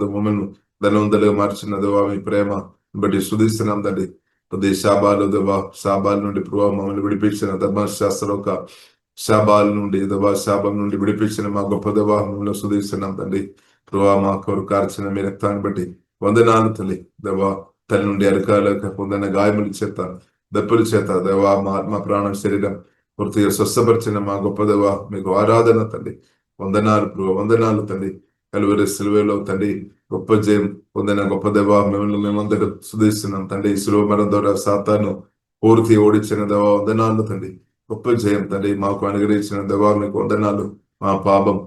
మమ్మల్ని ధనవంతులుగా మార్చిన దేవా మీ ప్రేమ బట్టి శుధిస్తున్నాం తండ్రి. ప్రతి శాబాలు దేవా శాబాల నుండి ప్రభావ మమ్మల్ని విడిపించిన ధర్మశాస్త్రం ఒక శాబాల నుండి దేవా శాపం నుండి విడిపించిన మా గొప్ప దేవా మమ్మల్ని శుధిస్తున్నాం తండ్రి. ప్రభావ మా కొరకు కార్చిన మీ రక్తాన్ని బట్టి వందనాలు తల్లి. దేవా తల్లి నుండి అరకాలకు పొందిన గాయముల చేత దెబ్బల చేత దేవా మా ఆత్మ ప్రాణ శరీరం పూర్తిగా స్వస్థపరిచిన మా గొప్ప దేవా మీకు ఆరాధన తండ్రి. వందనాలు ప్రభావ, వందనాలు తండ్రి. కలువరి సిలువలో తండ్రి గొప్ప జయం పొందిన గొప్ప దేవా మిమ్మల్ని మేమందరూ శుధిస్తున్నాం తండ్రి. సిలువ మరణం ద్వారా సాతాను పూర్తి ఓడించిన దేవా వందనాలు తండ్రి. గొప్ప జయం తండ్రి మాకు అనుగ్రహించిన దేవా మీకు వందనాలు. మా పాపం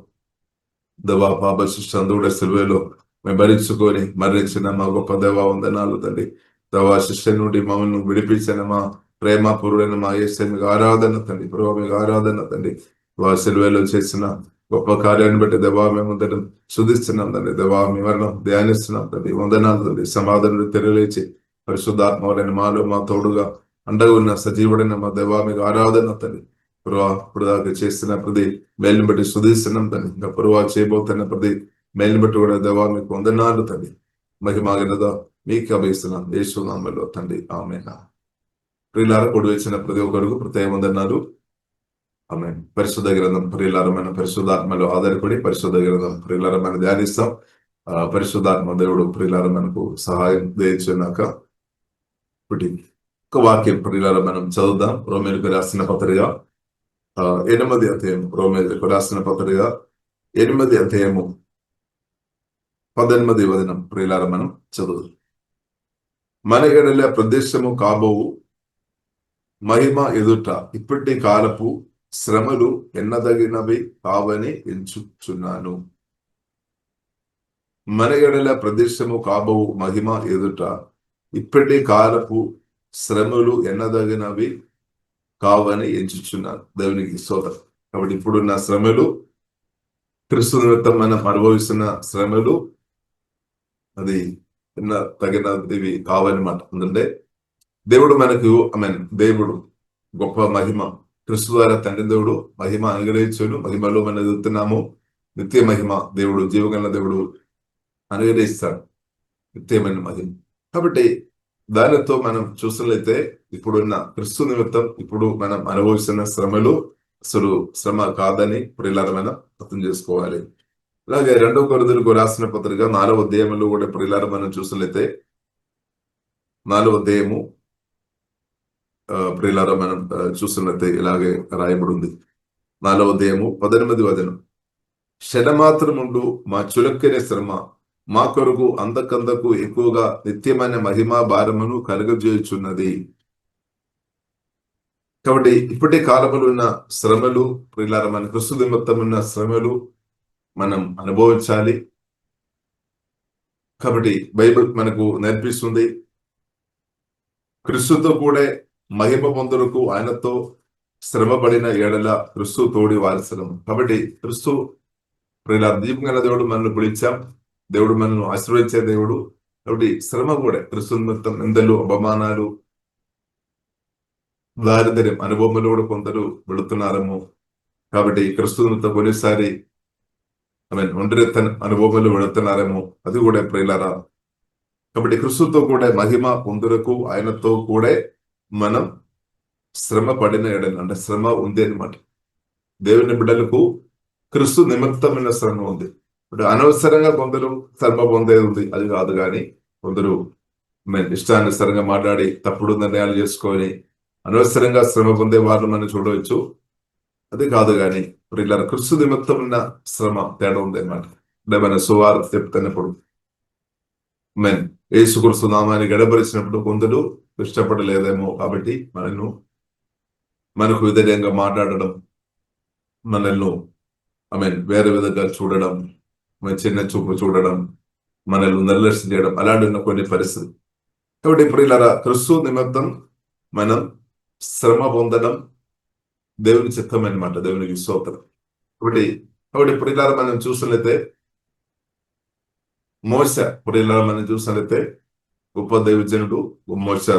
దేవా పాప శిష్ట అందుకూడా సిలువలో మేము భరించుకొని మరణించిన మా గొప్ప దేవా వందనాలు తండ్రి. దేవా శిష్ట నుండి మమ్మల్ని విడిపించిన మా ప్రేమ పూర్వైన మా యేసే మీకు ఆరాధన తండ్రి. ప్రభావ మీకు ఆరాధన తండ్రి. సిలువలో చేసిన గొప్ప కార్యాన్ని బట్టి దేవా మేమందరం శుధిస్తున్నాం తండ్రి. దేవా మీ మరణం ధ్యానిస్తున్నాం తండ్రి. వందనాలు తండ్రి. సమాధానం తెరలేచి పరిశుద్ధాత్మని మాలో మా తోడుగా అండగా ఉన్న సజీవుడైన మా దేవా మీకు ఆరాధన తండ్రి. పురువా ఇప్పుడు దాకా చేస్తున్న ప్రతి మేలుని బట్టి శుధిస్తున్నాం తండ్రి. ఇంకా పురువా చేయబోతున్న ప్రతి మేలుని బట్టి కూడా దేవా మీకు వందనాలు తండ్రి. మహిమాగినదా మీకు అభిస్తున్నాం యేసునామములో తండ్రి. ఆమేన్. ప్రియులారా కూడి వచ్చిన ప్రతి ఒక్కరికి ప్రత్యేక వందనాలు. ఆమె పరిశుద్ధ గ్రంథం ప్రియులారమైన పరిశుద్ధాత్మలో ఆధారపడి పరిశుద్ధ గ్రంథం ప్రియులారమైన ధ్యానిస్తాం. పరిశుద్ధాత్మ దేవుడు ప్రియులార మనకు సహాయం దయచేనాక ఒకటి ఒక వాక్యం ప్రియులార మనం చదువుదాం. రోమేలకు రాసిన పత్రిక 8వ అధ్యాయం. రోమేలకు రాసిన పత్రిక 8వ అధ్యాయము 18వ వచనం ప్రియులార మనం చదువుదాం. మన ఎడల ప్రదేశము కాబోవు మహిమ ఎదుట ఇప్పటి కాలపు శ్రమలు ఎన్నదగినవి కావని ఎంచుచున్నాను. మన ఎడల ప్రదేశము కాబోవు మహిమ ఎదుట ఇప్పటి కాలపు శ్రమలు ఎన్నదగినవి కావని ఎంచుచున్నాను. దేవునికి స్తోత్రం. కాబట్టి ఇప్పుడున్న శ్రమలు క్రీస్తు నిమిత్తం మనం అనుభవిస్తున్న శ్రమలు అది తగినవి కావన్నమాట. ఎందుకంటే దేవుడు మనకు దేవుడు గొప్ప మహిమ క్రీస్తు ద్వారా తండ్రి దేవుడు మహిమ అనుగ్రహించాడు. మహిమలో మనం ఎదుగుతున్నాము. నిత్య మహిమ దేవుడు జీవగల దేవుడు అనుగ్రహిస్తాడు నిత్యమైన మహిమ. కాబట్టి దానితో మనం చూసినట్లయితే ఇప్పుడున్న క్రీస్తు నిమిత్తం ఇప్పుడు మనం అనుభవిస్తున్న శ్రమలు అసలు శ్రమ కాదని ప్రియులారా మనం అర్థం చేసుకోవాలి. అలాగే 2 కొరింథీయులకు రాసిన పత్రిక 4వ అధ్యాయంలో కూడా ప్రియులారా మనం చూసినట్లయితే 4వ అధ్యాయము ప్రియులారా మనం చూసినట్లయితే ఇలాగే రాయబడి ఉంది. 4వ అధ్యాయము 18వ వచనం. క్షణమాత్రముండు మా చులక్కనే శ్రమ మా కొరకు అందకందకు ఎక్కువగా నిత్యమైన మహిమా భారమును కలుగజేయుచున్నది. కాబట్టి ఇప్పటి కాలములు ఉన్న శ్రమలు ప్రియులారా మన క్రీస్తు నిమిత్తం ఉన్న శ్రమలు మనం అనుభవించాలి. కాబట్టి బైబిల్ మనకు నేర్పిస్తుంది క్రీస్తుతో కూడా మహిమ పొందులకు ఆయనతో శ్రమపడిన ఏడల క్రీస్తు తోడి వారసలం. కాబట్టి క్రీస్తు ప్రియులారా దీపంగా దేవుడు మనల్ని పిలిచాం. దేవుడు మనల్ని ఆశీర్వదించే దేవుడు. కాబట్టి శ్రమ కూడా క్రీస్తు నిమిత్తం నిందలు అవమానాలు దారిద్ర్యం అనుభవంలో కూడా కొందరు వెళుతున్నారేమో. కాబట్టి క్రీస్తు నిమిత్తం కొన్నిసారి ఒంటరితన అనుభవంలో వెళుతున్నారేమో. అది కూడా ప్రియులారా. కాబట్టి క్రీస్తుతో కూడా మహిమ పొందులకు ఆయనతో కూడా మనం శ్రమ పడిన ఎడల అంటే శ్రమ ఉంది అనమాట. దేవుని బిడ్డలకు క్రీస్తు నిమిత్తమైన శ్రమ ఉంది. ఇప్పుడు అనవసరంగా కొందరు శ్రమ పొందేది ఉంది, అది కాదు. కానీ కొందరు ఇష్టానుసారంగా మాట్లాడి తప్పుడు నిర్ణయాలు చేసుకొని అనవసరంగా శ్రమ పొందే వారిని మనం చూడవచ్చు. అది కాదు. కానీ ప్రియులారా క్రీస్తు నిమిత్తం ఉన్న శ్రమ తేడా ఉంది అనమాట. అంటే మన సువార్త చెప్తున్నప్పుడు యేసుక్రీస్తు నామాన్ని గడపరిచినప్పుడు కొందరు ఇష్టపడలేదేమో. కాబట్టి మనకు విధంగా మాట్లాడడం, మనల్ని వేరే విధంగా చూడడం, చిన్న చూపు చూడడం, మనల్ని నిర్లక్ష్యం చేయడం, అలాంటి ఉన్న కొన్ని పరిస్థితులు. కాబట్టి ప్రియులారా క్రీస్తు నిమిత్తం మనం శ్రమ పొందడం దేవుని చిత్తం అనమాట. దేవునికి స్తోత్రం. కాబట్టి ప్రియులారా మనం చూసినట్లయితే మోషే ప్రియులారా మనం చూసినట్లయితే గొప్ప దైవజనుడు మోషే.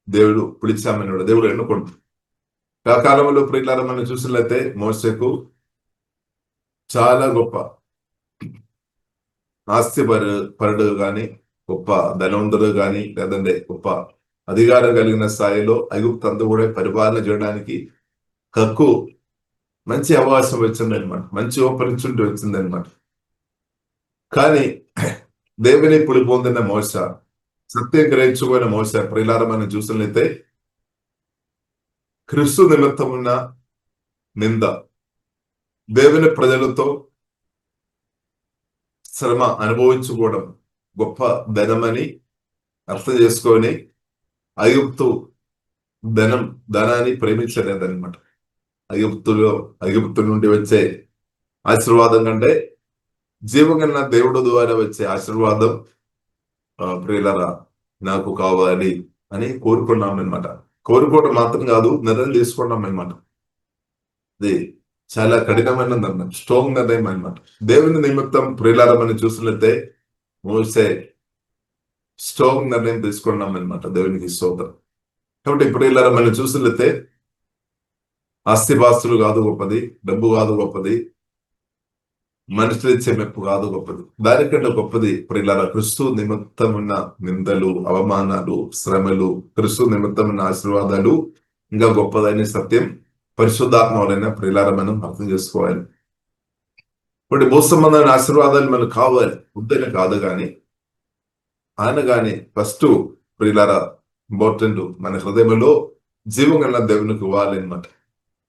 దేవుడు పిలిచామన్నాడు, దేవుడు ఎన్నుకోండి. ఆ కాలంలో ప్రియులారా మనం చూసినట్లయితే మోషేకు చాలా గొప్ప పరుడు కానీ, గొప్ప ధనవంతుడు కానీ, లేదంటే గొప్ప అధికారం కలిగిన స్థాయిలో ఐగుప్తు అంతా కూడా పరిపాలన చేయడానికి హక్కు, మంచి అవకాశం వచ్చిందనమాట, మంచి ఆపర్చునిటీ వచ్చిందనమాట. కానీ దేవుని పులి పొందిన మోస, సత్యం గ్రహించుకున్న మోస ప్రియులారా మనం చూసినట్లయితే క్రీస్తు నిమిత్తం ఉన్న నింద, దేవుని ప్రజలతో శ్రమ అనుభవించుకోవడం గొప్ప ధనమని అర్థం చేసుకొని ఐగుప్తు ధనాన్ని ప్రేమించలేదన్నమాట. ఐగుప్తు నుండి వచ్చే ఆశీర్వాదం కంటే జీవగన్న దేవుడు ద్వారా వచ్చే ఆశీర్వాదం ప్రియులరా నాకు కావాలి అని కోరుకున్నాం అనమాట. కోరుకోవడం మాత్రం కాదు, నిర్ణయం తీసుకున్నాం అనమాట. అది చాలా కఠినమైన నిర్ణయం, స్ట్రాంగ్ నిర్ణయం అనమాట. దేవుని నిమిత్తం ప్రియులారా మనం చూసినట్లయితే మోసే స్ట్రాంగ్ నిర్ణయం తీసుకున్నాం అనమాట. దేవునికి స్తోత్రం. కాబట్టి ప్రియులారా మనం చూసినట్లయితే ఆస్తిపాస్తులు కాదు గొప్పది, డబ్బు కాదు గొప్పది, మనుషులు ఇచ్చే మెప్పు కాదు గొప్పది. దానికంటే గొప్పది ప్రియులారా క్రీస్తు నిమిత్తం ఉన్న నిందలు, అవమానాలు, శ్రమలు, క్రీస్తు నిమిత్తం ఉన్న ఆశీర్వాదాలు ఇంకా గొప్పదని సత్యం పరిశుద్ధాత్మ వలన ప్రియులారా మనం అర్థం చేసుకోవాలి. ఇప్పుడు భూసంబంధమైన ఆశీర్వాదాలు మనకు కావాలి, వద్దని కాదు, కానీ ఆయన కానీ ఫస్ట్ ప్రియులారా ఇంపార్టెంట్ మన హృదయంలో జీవం కన్నా దేవునికి ఇవ్వాలి అనమాట.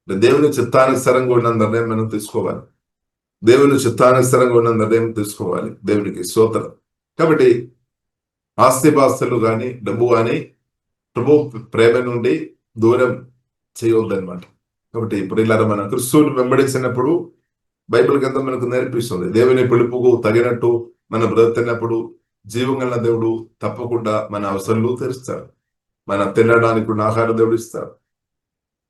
దేవుని చిత్తానుసారంగా ఉన్న నిర్ణయం మనం తీసుకోవాలి. దేవుని చిత్తానుసారంగా ఉన్న నిర్ణయం తీసుకోవాలి. దేవునికి స్తోత్రం. కాబట్టి ఆస్తిపాస్తులు కానీ, డబ్బు కానీ ప్రభు ప్రేమ నుండి దూరం చేయవద్దనమాట. కాబట్టి ప్రియులారా మన క్రీస్తుని వెంబడించినప్పుడు బైబిల్ గ్రంథం మనకు నేర్పిస్తుంది, దేవుని పిలుపుకు తగినట్టు మనం బ్రతుకున్నప్పుడు జీవం గల దేవుడు తప్పకుండా మన అవసరాలు తీరుస్తాడు. మన తినడానికి ఆహారం దేవుడు ఇస్తాడు.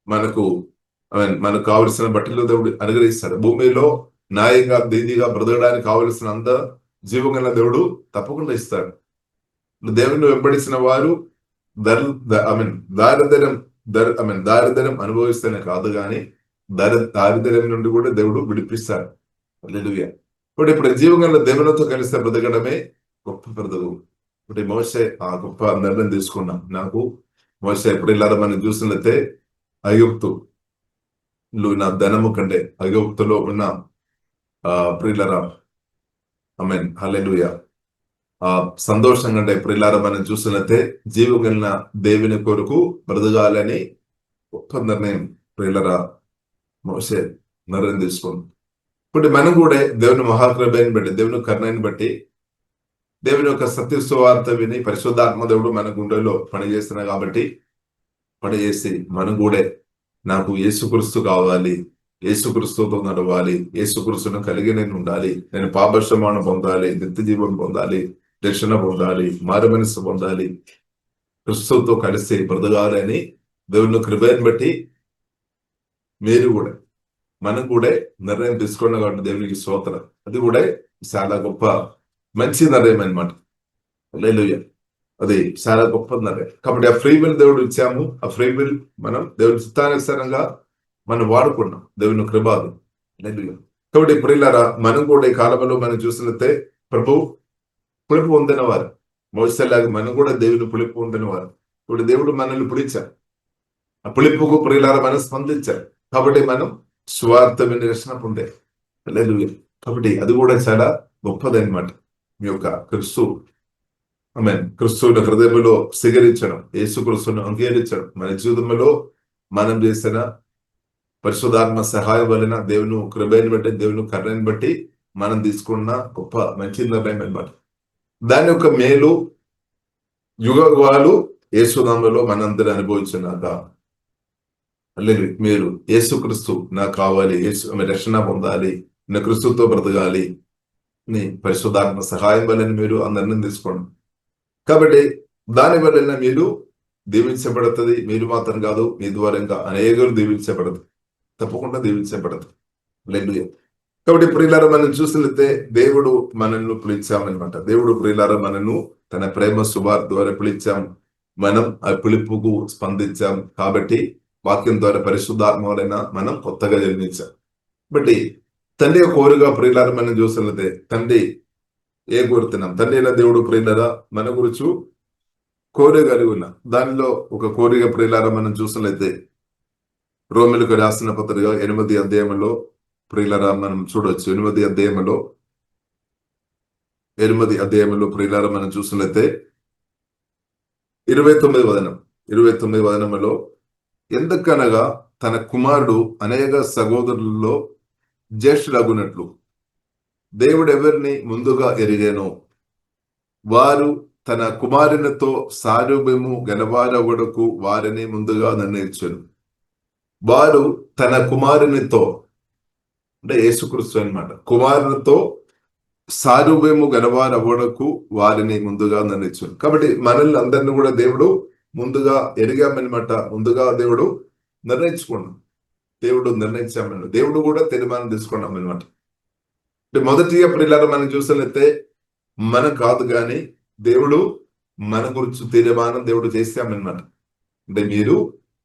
మనకు కావలసిన బట్టలు దేవుడు అనుగ్రహిస్తాడు. భూమిలో న్యాయంగా దీనిగా బ్రతకడానికి కావలసిన అంత జీవం గల దేవుడు తప్పకుండా ఇస్తాడు. దేవుని వెంబడించిన వారు దారిద్ర్యం అనుభవిస్తేనే కాదు, కానీ దారిద్ర్యం నుండి కూడా దేవుడు విడిపిస్తాడు. హల్లెలూయా. ఇప్పుడు జీవం గల దేవునితో కలిస్తే బ్రతకడమే గొప్ప బ్రతుకు. ఇప్పుడు మోసే ఆ గొప్ప నిర్ణయం తీసుకున్నాం. మోసే ప్రియులారా మనం చూసినట్లయితే ఐగుప్తులో నా ధనము కంటే, ఐగుప్తులో ఉన్న ప్రియులారా ఆమేన్ హల్లెలూయా సంతోషం కంటే ప్రియులారా మనం చూసినట్లయితే జీవం కలిగిన దేవుని కొరకు బ్రతకాలని గొప్ప నిర్ణయం ప్రియులారా మోసే నిర్ణయం తీసుకుంది. ఇప్పుడు మనం కూడా దేవుని మహాకృపను బట్టి, దేవుని కరుణని బట్టి, దేవుని యొక్క సత్య సువార్త విని పరిశుద్ధాత్మ దేవుడు మన గుండెలో పనిచేస్తున్నా కాబట్టి పనిచేసి మనం కూడా నాకు యేసుక్రీస్తు కావాలి, యేసుక్రీస్తుతో నడవాలి, యేసుక్రీస్తును కలిగి నేను ఉండాలి, నేను పాపక్షమాపణ పొందాలి, నిత్య జీవం పొందాలి, రక్షణ పొందాలి, మారు మనసు పొందాలి, క్రీస్తుతో కలిసి బ్రతకాలి అని దేవుని కృపను బట్టి మనం కూడా నిర్ణయం తీసుకున్నాం. కాబట్టి దేవునికి స్తోత్రం. అది కూడా చాలా గొప్ప మంచి నిర్ణయం అనమాట. హల్లెలూయా. అది చాలా గొప్ప నిర్ణయం. కాబట్టి ఆ ఫ్రీ విల్ దేవుడు ఇచ్చాము. ఆ ఫ్రీ విల్ మనం దేవుని చిత్తానుసారంగా మనం వాడుకున్నాం. దేవుని కృప అది. హల్లెలూయా. కాబట్టి ప్రియులారా మనం కూడా ఈ కాలంలో మనం చూసినట్లయితే ప్రభు పులుపు పొందిన వారు, మోసేలాగా మనం కూడా దేవుని పులుపు పొందిన వారు. ఇప్పుడు దేవుడు మనల్ని పిలిచారు, ఆ పులుపుకు ప్రియులారా మనం స్పందించారు. కాబట్టి మనం స్వార్థ రక్షణ పొందారు. హల్లెలూయా. కాబట్టి అది కూడా చాలా గొప్పది అనమాట. మీ యొక్క క్రీస్తుని హృదయంలో స్వీకరించడం, యేసుక్రీస్తును అంగీకరించడం, మన జీవితంలో మనం చేసిన పరిశుద్ధాత్మ సహాయం వలన దేవుని కృపను బట్టి, దేవుని కరుణని బట్టి మనం తీసుకున్న గొప్ప మంచి నిర్ణయం అనమాట. దాని యొక్క మేలు యుగాలు యేసునామములో మనందరూ అనుభవించినాక మీరు యేసుక్రీస్తు నాకు కావాలి, రక్షణ పొందాలి, నా క్రీస్తుతో బ్రతకాలి నీ పరిశుద్ధాత్మ సహాయం వలన మీరు ఆ నిర్ణయం తీసుకోండి. కాబట్టి దాని వలన మీరు దీవించబడుతుంది. మీరు మాత్రం కాదు, మీ ద్వారా ఇంకా అనేకులు దీవించబడదు, తప్పకుండా దీవించబడదు. హల్లెలూయా. కాబట్టి ప్రియులారా మనం చూసినట్లయితే దేవుడు మనల్ని పిలిచామన్నమాట. దేవుడు ప్రియులారా మనను తన ప్రేమ సువార్త ద్వారా పిలిచాం. మనం ఆ పిలుపుకు స్పందించాం. కాబట్టి వాక్యం ద్వారా పరిశుద్ధాత్మ వలన మనం కొత్తగా జన్మించాం. బట్టి తండ్రి కోరుగా ప్రియులారా మనం చూసినట్లయితే తండ్రి ఏ కోరుతున్నాం తండ్రి అయిన దేవుడు ప్రియులరా మన గురించి కోరిక కలిగి ఉన్నాం. దానిలో ఒక కోరిక ప్రియులారా మనం చూసినట్లయితే రోమిలకు రాసిన పత్రిక 8వ అధ్యాయంలో ప్రియులరా మనం చూడవచ్చు. 8వ అధ్యాయంలో ప్రియులారా మనం చూసినట్లయితే 29వ వచనంలో ఎందుకనగా తన కుమారుడు అనేక సహోదరులలో జ్యేష్ఠులగునట్లు దేవుడు ఎవరిని ముందుగా ఎరిగానో వారు తన కుమారునితో సారూప్యము గలవారగుటకు వారిని ముందుగా నిర్ణయించను. వారు తన కుమారునితో అంటే యేసుక్రీస్తు అన్నమాట, కుమారునితో సారూప్యము గలవారగుటకు వారిని ముందుగా నిర్ణయించను. కాబట్టి మనల్ని అందరిని కూడా దేవుడు ముందుగా ఎరిగామన్నమాట. ముందుగా దేవుడు నిర్ణయించుకున్నాం, దేవుడు నిర్ణయించామన్నమాట. దేవుడు కూడా తీర్మానం తీసుకున్నాం అనమాట. మొదటిగా ప్రియులారా మనం చూసినట్లయితే మనం కాదు కానీ దేవుడు మన గురించి తీర్మానం దేవుడు చేశామన్నమాట. అంటే మీరు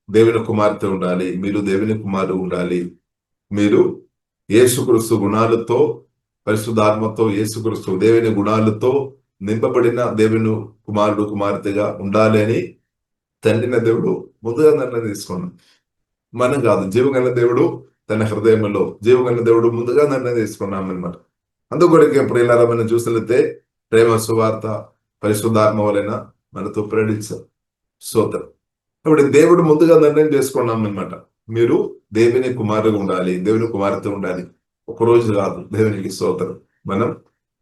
దేవుని కుమార్తె ఉండాలి, మీరు దేవుని కుమారుడు ఉండాలి, మీరు యేసుక్రీస్తు గుణాలతో పరిశుద్ధాత్మతో యేసుక్రీస్తు దేవుని గుణాలతో నింపబడిన దేవుని కుమారుడు కుమార్తెగా ఉండాలి అని తండ్రిన దేవుడు ముందుగా నిర్ణయం తీసుకున్నాం. మనం కాదు, జీవగల దేవుడు తన హృదయంలో జీవగల దేవుడు ముందుగా నిర్ణయం తీసుకున్నాం అనమాట. అందుకొరకే ప్రియులారా మనం చూసినట్లయితే ప్రేమ సువార్త పరిశుద్ధాత్మ వలన మనతో ప్రేరించారు స్తోత్రం. కాబట్టి దేవుడు ముందుగా నిర్ణయం చేసుకున్నాం అనమాట. మీరు దేవుని కుమారుడు ఉండాలి, దేవుని కుమార్తె ఉండాలి. ఒక రోజు కాదు, దేవునికి స్తోత్రం. మనం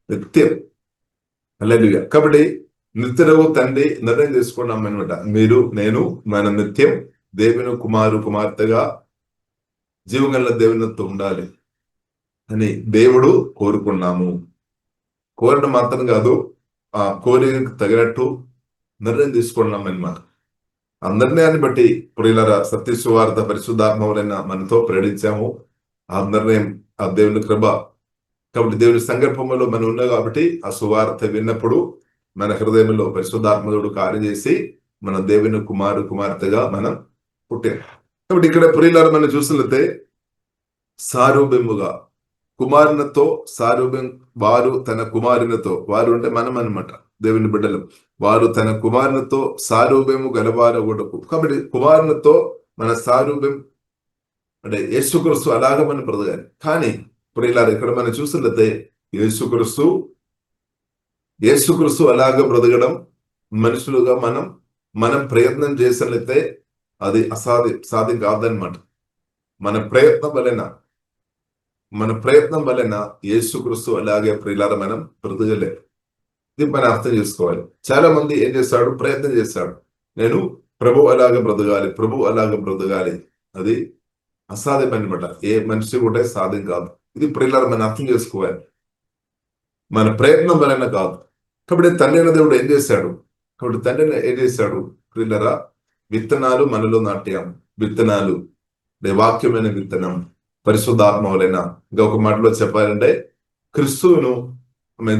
నిత్యం హల్లెలూయా. కాబట్టి నిత్యము తండ్రి నిర్ణయం తీసుకున్నాం అనమాట. మీరు నేను మనం నిత్యం దేవుని కుమార్తెగా జీవగల దేవునితో ఉండాలి అని దేవుడు కోరుకున్నాము. కోరడం మాత్రం కాదు, ఆ కోరికకు తగినట్టు నిర్ణయం తీసుకున్నాం అనమాట. ఆ నిర్ణయాన్ని బట్టి ప్రియులారా సత్య సువార్త పరిశుద్ధాత్మ వలన మనతో ప్రేరించాము. ఆ నిర్ణయం ఆ దేవుని కృప. కాబట్టి దేవుని సంకల్పంలో మనం ఉన్నాం. కాబట్టి ఆ సువార్త విన్నప్పుడు మన హృదయంలో పరిశుద్ధాత్మదుడు కార్యం చేసి మన దేవుని కుమార్తెగా మనం పుట్టాం. కాబట్టి ఇక్కడ ప్రియులారా మనం చూసినట్లయితే సారూప్యముగా కుమారునితో సారూప్యం, వారు తన కుమారునితో, వారు అంటే మనం అనమాట, దేవుని బిడ్డలు, వారు తన కుమారునితో సారూప్యము గలవారగుటకు. కాబట్టి కుమారునితో మన సారూప్యం అంటే యేసుక్రీస్తు అలాగ మనం బ్రతకాలి. కానీ ప్రియులారా ఇక్కడ మనం చూసినట్లయితే యేసుక్రీస్తు అలాగ బ్రతకడం మనుషులుగా మనం ప్రయత్నం చేసినట్లయితే అది సాధ్యం కాదనమాట. మన ప్రయత్నం వలన యేసుక్రీస్తు అలాగే ప్రియులారా మనం బ్రతకలేదు. ఇది మనం అర్థం చేసుకోవాలి. చాలా మంది ఏం చేస్తాడు, ప్రయత్నం చేస్తాడు, నేను ప్రభు అలాగే బ్రతకాలి. అది అసాధ్యం అనమాట. ఏ మనిషి కూడా సాధ్యం కాదు. ఇది ప్రియులారా మనం అర్థం చేసుకోవాలి. మన ప్రయత్నం వలన కాదు. కాబట్టి తండ్రి అయిన దేవుడు ఏం చేశాడు, ప్రియులారా విత్తనాలు మనలో నాట్యం, విత్తనాలు వాక్యమైన విత్తనం పరిశుద్ధాత్మ వలన. ఇంకొక మాటలో చెప్పాలంటే క్రిస్తువును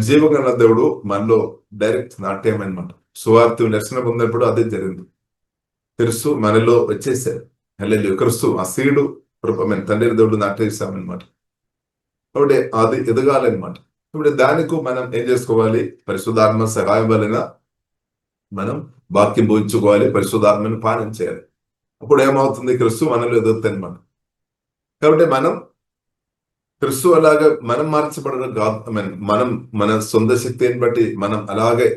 జీవగల దేవుడు మనలో డైరెక్ట్ నాట్యం అనమాట. సువార్త దర్శనం పొందినప్పుడు అదే జరిగింది. క్రిస్తు మనలో వచ్చేసారు. హల్లెలూయా. క్రిస్తు ఆ సీడు రూపమైన తండ్రి దేవుడు నాటేసామన్నమాట. కాబట్టి అది ఎదగాలన్నమాట. ఇప్పుడు దానికి మనం ఏం చేసుకోవాలి, పరిశుద్ధాత్మ సహాయం వలన మనం వాక్యం బోధించుకోవాలి, పరిశుద్ధాత్మను పాలన చేయాలి. అప్పుడు ఏమవుతుంది, క్రిస్తు మనలో ఎదుగుతాయి అనమాట. కాబట్టి మనం క్రిస్తు అలాగే మనం మార్చబడడం కాదు. మనం మన సొంత శక్తిని బట్టి మనం అలాగే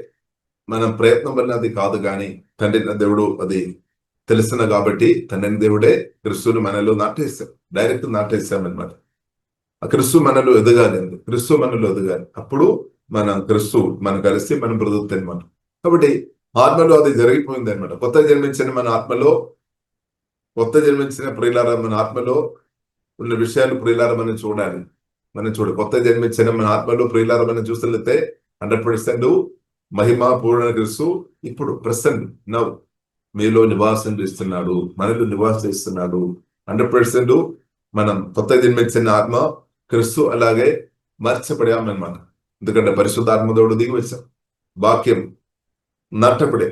మనం ప్రయత్నం వల్ల అది కాదు. కానీ తండ్రి దేవుడు అది తెలిసిన కాబట్టి తండ్రి దేవుడే క్రిస్తుని మనలో డైరెక్ట్ నాటేసామన్నమాట. ఆ క్రిస్తు మనలో ఎదగాలి, అప్పుడు క్రిస్తు మనం కలిసి మనం బ్రతుకుతాయి అనమాట. కాబట్టి ఆత్మలో అది జరిగిపోయింది అనమాట. కొత్త జన్మించిన ప్రియులారా మన ఆత్మలో ఉన్న విషయాలు ప్రియులారా మనం చూడాలి. కొత్త జన్మించిన మన ఆత్మలో ప్రియులారా మనం చూసినట్లయితే 100% మహిమ పూర్ణ క్రిస్తు ఇప్పుడు ప్రెసెంట్ నౌ మీలో నివాసం చేస్తున్నాడు, మనలో నివాసం చేస్తున్నాడు. 100% మనం కొత్త జన్మించిన ఆత్మ క్రిస్తు అలాగే మార్చబడామన్నమాట. ఎందుకంటే పరిశుద్ధాత్మదోడు దిగి వచ్చాం, వాక్యం నాటపడే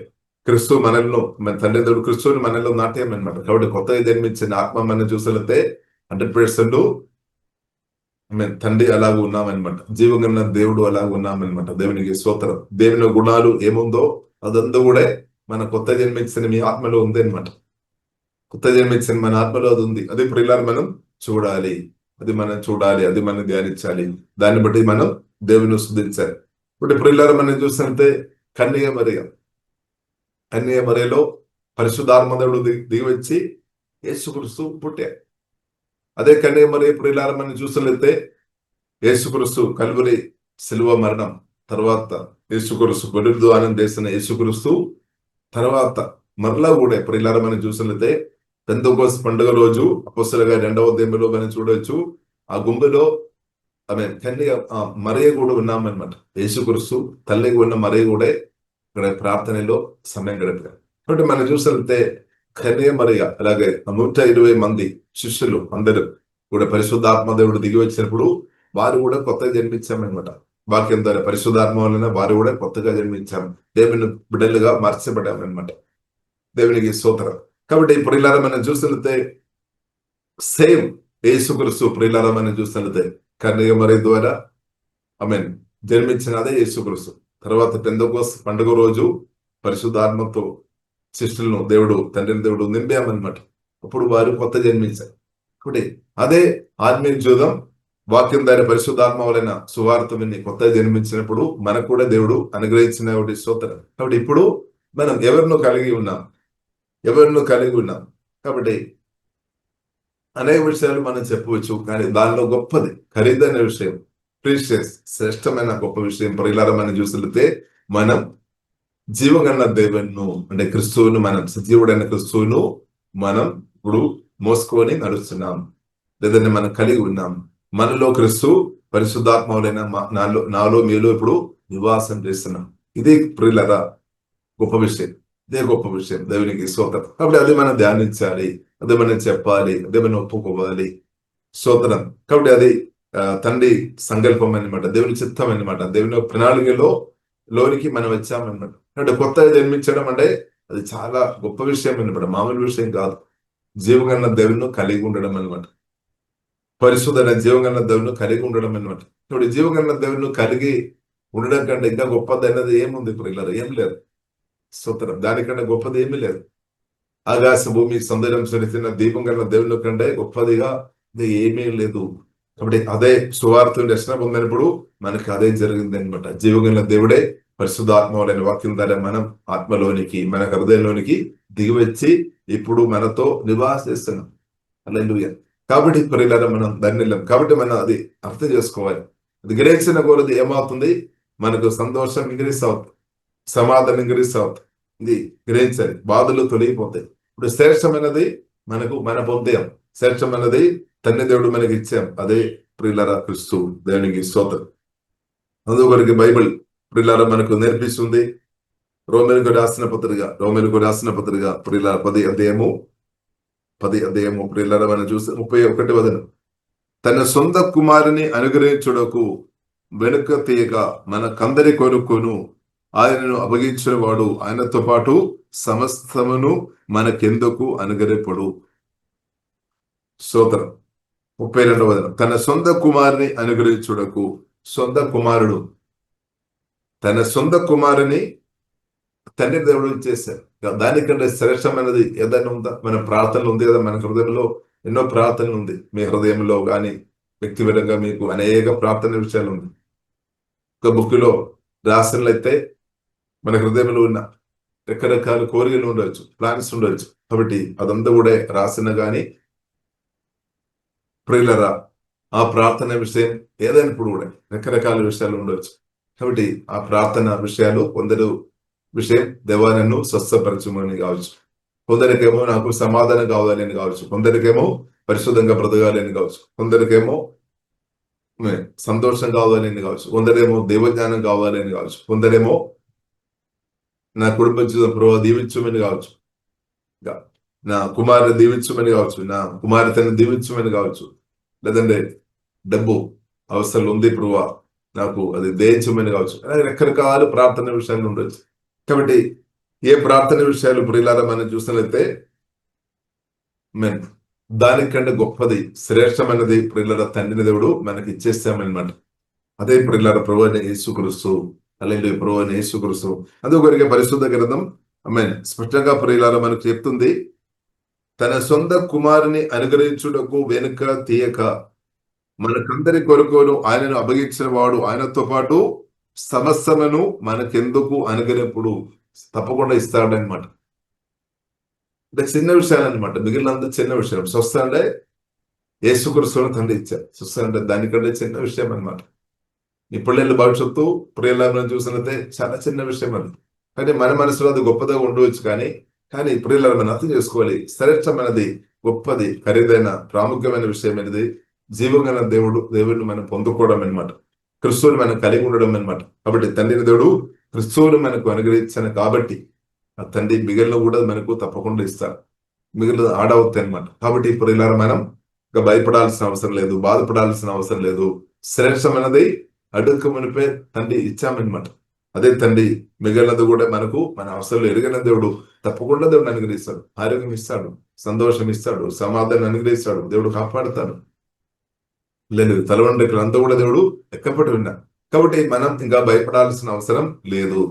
క్రిస్తు మనల్లో, మన తండ్రి దేవుడు క్రిస్తుని మనలో నాట్యం అనమాట. కాబట్టి కొత్తగా జన్మించిన ఆత్మ మనం చూసినట్లయితే 100% మేము తండ్రి అలాగ ఉన్నామన్నమాట, జీవగన్న దేవుడు అలాగ ఉన్నామన్నమాట. దేవునికి స్తోత్రం. దేవుని గుణాలు ఏముందో అదంతా కూడా మన కొత్త జన్మించిన మీ ఆత్మలో ఉంది అనమాట. కొత్త జన్మించిన మన ఆత్మలో అది ఉంది. అది ప్రియులారా మనం చూడాలి, అది మనం చూడాలి, అది మనం ధ్యానించాలి. దాన్ని బట్టి మనం దేవుని స్తుతించాలి. ఇప్పుడు ప్రియులారా మనం చూస్తుంటే కన్యక మరియ, కన్యక మరియలో పరిశుద్ధాత్మ దేవుడు దిగి వచ్చి యేసుక్రీస్తు పుట్టారు. అదే కన్యక మరియ ప్రియులారా మనం చూసినట్లయితే యేసుక్రీస్తు కల్వరి శిలువ మరణం తర్వాత యేసుక్రీస్తు పునరుద్ధానం చేసిన యేసుక్రీస్తు తర్వాత మరలా కూడా ప్రియులారా మనం చూసినట్లయితే పెంతెకోస్తు పండుగ రోజు అపొస్తలుల 2వ అధ్యాయంలో మనం చూడవచ్చు. ఆ గుంపులో ఆమె కన్యక మరియ కూడా ఉన్నామన్నమాట. యేసుక్రీస్తు తల్లిగా ఉన్న మరియ కూడా ఇక్కడ ప్రార్థనలో సమయం గడిపారు. కాబట్టి మనం చూసినట్లయితే కన్యక మరియ అలాగే 120 మంది శిష్యులు అందరూ కూడా పరిశుద్ధాత్మ దేవుడు దిగి వచ్చినప్పుడు వారు కూడా కొత్తగా జన్మించామన్నమాట. వాక్యం ద్వారా పరిశుద్ధాత్మ వలన వారు కూడా కొత్తగా జన్మించాం, దేవుని బిడ్డలుగా మార్చబడ్డామన్నమాట. దేవునికి స్తోత్రం. కాబట్టి ప్రియులారా మనం చూసినట్లయితే సేమ్ యేసుక్రీస్తు ప్రియులారా మనం చూసినట్లయితే కన్యక మరియ ద్వారా ఆమెన్ జన్మించిన అదే యేసుక్రీస్తు తర్వాత పెంతెకోస్తు పండుగ రోజు పరిశుద్ధాత్మతో శిష్యులను దేవుడు తండ్రిని దేవుడు నింపామన్నమాట. అప్పుడు వారు కొత్త జన్మించారు. కాబట్టి అదే ఆత్మీయ జూదం వాక్యం ద్వారా పరిశుద్ధాత్మ వలన సువార్త విని కొత్తగా జన్మించినప్పుడు మనకు కూడా దేవుడు అనుగ్రహించిన స్తోత్రం. కాబట్టి ఇప్పుడు మనం ఎవరినో కలిగి ఉన్నాం. కాబట్టి అనేక విషయాలు మనం చెప్పవచ్చు, కానీ దానిలో గొప్పది ఖరీదైన విషయం, ప్రీషియస్ శ్రేష్టమైన గొప్ప విషయం ప్రియులారా మనం చూసినట్లయితే మనం జీవగన్న దేవును అంటే క్రిస్తువును, మనం సజీవుడైన క్రిస్తువును మనం ఇప్పుడు మోసుకొని నడుస్తున్నాం, లేదంటే మనం కలిగి ఉన్నాం. మనలో క్రిస్తు పరిశుద్ధాత్మ వలన నాలో మీలో ఇప్పుడు నివాసం చేస్తున్నాం. ఇది ప్రియులారా గొప్ప విషయం, ఇదే గొప్ప విషయం. దేవునికి స్తోత్రం. కాబట్టి అది మనం ధ్యానించాలి, అదే మనం చెప్పాలి, అదే మనం ఒప్పుకోవాలి. స్తోత్రం. కాబట్టి అది తండ్రి సంకల్పం అన్నమాట, దేవుని చిత్తం అన్నమాట, దేవుని ప్రణాళికలో లోనికి మనం వచ్చామన్నమాట. అంటే కొత్తగా జన్మించడం అంటే అది చాలా గొప్ప విషయం అన్నమాట, మామూలు విషయం కాదు. జీవగన్న దేవుని కలిగి ఉండడం అన్నమాట, పరిశుద్ధమైన జీవగన్న దేవుని కలిగి ఉండడం అన్నమాట. ఇప్పుడు జీవగన్న దేవుని కలిగి ఉండడం కంటే ఇంకా గొప్పదైనది ఏముంది ప్రియులారా? ఏం లేదు. స్తోత్రం. దానికంటే గొప్పది ఏమీ లేదు. ఆకాశ భూమి సౌందర్యం సరిచిన దీపం కన్నా దేవుని కంటే గొప్పదిగా ఏమీ లేదు. కాబట్టి అదే సువార్తను రక్షణ పొందినప్పుడు మనకి అదే జరిగింది అనమాట. జీవగల దేవుడే పరిశుద్ధాత్మ వాక్యం ద్వారా మనం ఆత్మలోనికి మన హృదయంలోనికి దిగివచ్చి ఇప్పుడు మనతో నివాసిస్తున్నాం. హల్లెలూయా. కాబట్టి ప్రియులారా మనం ధన్యులం. కాబట్టి మనం అది అర్థం చేసుకోవాలి. అది గ్రహించిన కొలది ఏమవుతుంది? మనకు సంతోషం ఇంక్రీస్ అవుతుంది, సమాధానం ఇంక్రీస్ అవుతుంది. ఇది గ్రహించాలి, బాధలు తొలగిపోతాయి. ఇప్పుడు శ్రేష్టమైనది మనకు మన పొందాం, శ్రేష్టమైనది తండ్రి దేవుడు మనకి ఇచ్చాం, అదే ప్రియులారా క్రిస్తు. దేవునికి స్తోత్రం. అందుకొరకు బైబిల్ ప్రియులారా మనకు నేర్పిస్తుంది. రోమేలుకు రాసిన పత్రిక ప్రియులారా 10 అధ్యాయము ప్రియులారా మనం చూస్తే 31 వచనం. తన సొంత కుమారుని అనుగ్రహించుటకు వెనుక తీయక మనకందరి కొనుక్కొను ఆయనను అప్పగించిన వాడు ఆయనతో పాటు సమస్తమును మనకెందుకు అనుగ్రహింపడు. స్తోత్రం. 32వ వచనం. తన సొంత కుమారుని అనుగ్రహించుటకు, తన సొంత కుమారుని తండ్రి దేవుడు ఇచ్చేశారు. దానికంటే శ్రేష్టమైనది ఏదైనా ఉందా? మన ప్రార్థనలు ఉంది కదా, మన హృదయంలో ఎన్నో ప్రార్థనలు ఉంది. మీ హృదయంలో కానీ వ్యక్తిగతంగా మీకు అనేక ప్రార్థన విషయాలు ఉంది. ఒక బుక్లో రాసినట్లయితే మన హృదయంలో ఉన్న రకరకాల కోరికలు ఉండవచ్చు, ప్లాన్స్ ఉండవచ్చు. కాబట్టి అదంతా కూడా రాసిన కానీ ప్రియులరా ఆ ప్రార్థన విషయం ఏదైనప్పుడు కూడా రకరకాల విషయాలు ఉండవచ్చు. కాబట్టి ఆ ప్రార్థన విషయాలు కొందరు విషయం దేవా నన్ను స్వస్థపరచుమని కావచ్చు, కొందరికేమో నాకు సమాధానం కావాలి అని కావచ్చు, కొందరికేమో పరిశుద్ధంగా బ్రతకాలి అని కావచ్చు, కొందరికేమో సంతోషం కావాలి అని కావచ్చు, కొందరేమో దేవజ్ఞానం కావాలి అని కావచ్చు, కొందరేమో నా కుటుంబ జీవితం ప్రభావ దీవించమని కావచ్చు, నా కుమారుని దీవించమని కావచ్చు, నా కుమార్తెను దీవించమని కావచ్చు, లేదంటే డబ్బు అవసరం ఉంది ప్రభావ నాకు అది దయించమని కావచ్చు. అలాగే రకరకాల ప్రార్థన విషయాలు ఉండొచ్చు. కాబట్టి ఏ ప్రార్థన విషయాలు ప్రియులారా మనం చూసినట్లయితే దానికంటే గొప్పది శ్రేష్టమైనది ప్రియుల తండ్రిని దేవుడు మనకి ఇచ్చేస్తామన్నమాట. అదే ప్రియుల ప్రభు అయిన యేసుక్రీస్తు. హల్లెలూయా. ప్రభు అయిన యేసుక్రీస్తు. అందుకొరకే పరిశుద్ధ గ్రంథం స్పష్టంగా ప్రియులారా మనకు చెప్తుంది, తన సొంత కుమారుని అనుగ్రహించుటకు వెనుక తీయక మనకందరి కొరకును ఆయనను అప్పగించిన వాడు ఆయనతో పాటు సమస్తమును మనకెందుకు అనుగ్రహింపుడు తప్పకుండా ఇస్తాడనమాట. అంటే చిన్న విషయాలు అనమాట, మిగిలినంత చిన్న విషయం. స్వస్థ అంటే యేసుక్రీస్తును తండ్రి ఇచ్చారు. స్వస్థ అంటే దానికంటే చిన్న విషయం అనమాట. ఈ పిల్లల భవిష్యత్తు ప్రియులను చూసినట్టే చాలా చిన్న విషయం అది. కానీ మన మనసులో అది గొప్పగా ఉండవచ్చు. కానీ ప్రియులను మనం అర్థం చేసుకోవాలి. శ్రేష్టమైనది, గొప్పది, ఖరీదైన, ప్రాముఖ్యమైన విషయం అనేది జీవగల దేవుడిని మనం పొందుకోవడం అనమాట. క్రిస్తువుని మనం కలిగి ఉండడం అనమాట. కాబట్టి తండ్రిని దేవుడు క్రిస్తువుని మనకు అనుగ్రహించాను కాబట్టి ఆ తండ్రి మిగిలిన కూడా మనకు తప్పకుండా ఇస్తారు. మిగిలిన ఆడవుతాయి అనమాట. కాబట్టి ఇప్పుడు ఇలా మనం ఇంకా భయపడాల్సిన అవసరం లేదు, బాధపడాల్సిన అవసరం లేదు. శ్రేష్టమైనది అడుగు మునిపే తండ్రి ఇచ్చామన్నమాట. అదే తండ్రి మిగిలినది కూడా మనకు మన అవసరం ఎరిగిన దేవుడు తప్పకుండా దేవుడు అనుగ్రహిస్తాడు. ఆరోగ్యం ఇస్తాడు, సంతోషం ఇస్తాడు, సమాధానం అనుగ్రహిస్తాడు, దేవుడు కాపాడుతాడు. లేదు తలవండ్రులు అంతా కూడా దేవుడు ఎక్కపడి ఉన్నా. కాబట్టి మనం ఇంకా భయపడాల్సిన అవసరం లేదు.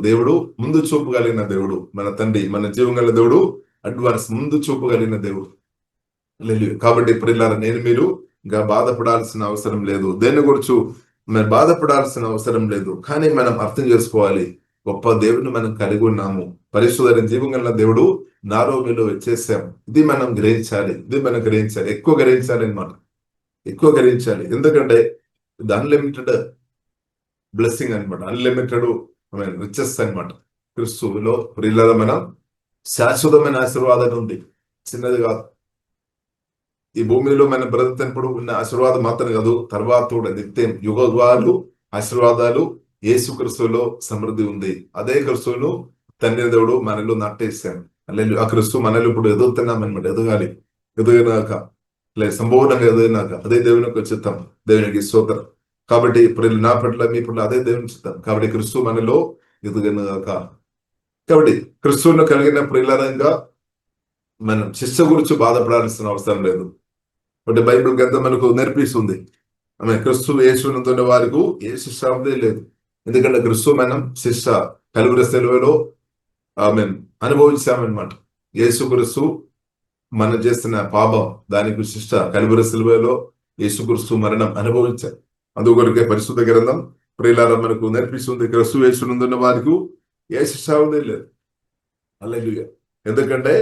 దేవుడు ముందు చూపు కలిగిన దేవుడు మన తండ్రి, మన జీవం గల దేవుడు, అడ్వాన్స్ ముందు చూపు కలిగిన దేవుడు. లేదు కాబట్టి ప్రియులారా నేను మీరు ఇంకా బాధపడాల్సిన అవసరం లేదు. దేని గురించి మనం బాధపడాల్సిన అవసరం లేదు. కానీ మనం అర్థం చేసుకోవాలి, గొప్ప దేవుడిని మనం కలిగి ఉన్నాము. పరిశుద్ధ జీవం గల దేవుడు నాలో మీలో వచ్చేసాం. ఇది మనం గ్రహించాలి. ఎక్కువ గ్రహించాలి అనమాట. ఎక్కువ గ్రహించాలి. ఎందుకంటే ఇది అన్లిమిటెడ్ బ్లెస్సింగ్ అనమాట. అన్లిమిటెడ్ రిచెస్ అనమాట. క్రిస్తువులో ప్రియులారా మనం శాశ్వతమైన ఆశీర్వాదం ఉంది, చిన్నది కాదు. ఈ భూమిలో మన బ్రతుకున్నప్పుడు ఉన్న ఆశీర్వాదం మాత్రం కాదు, తర్వాత కూడా నిత్యం యుగాలు ఆశీర్వాదాలు యేసు క్రిస్తువులో సమృద్ధి ఉంది. అదే క్రిస్తువును తండ్రి దేవుడు మనలో నాటేశాను. ఆ క్రిస్తువు మనలో ఇప్పుడు ఎదుగుతున్నాం అనమాట. ఎదుగినాక లేదు సంపూర్ణంగా ఎదిగినాక అదే దేవునికి చిత్తం. దేవునికి స్తోత్రం. కాబట్టి ఇప్పుడు నా పట్ల మీ పట్ల అదే దేవుని చిత్తం. కాబట్టి క్రిస్తువు మనలో ఎదుగినాక. కాబట్టి క్రిస్తువును కలిగిన ప్రియులంగా మనం శిక్ష గురించి బాధపడాల్సిన అవసరం లేదు. అంటే బైబిల్ గ్రంథం మనకు నేర్పిస్తుంది, ఆమె క్రిస్తువు యేసునందున్న వారికి ఏ శిక్ష లేదు. ఎందుకంటే క్రిస్తువు మనం శిక్ష కలువరి శిలువలో ఆమె అనుభవించామన్నమాట. యేసు క్రిస్తువు మనం చేస్తున్న పాపం దానికి శిక్ష కలువరి శిలువలో యేసు క్రిస్తువు మరణం అనుభవించారు. అందుకొరకే పరిశుద్ధ గ్రంథం ప్రియులారా మనకు నేర్పిస్తుంది, క్రిస్తువు యేసునందున్న వారికి ఏ శిక్ష లేదు. హల్లెలూయా. ఎందుకంటే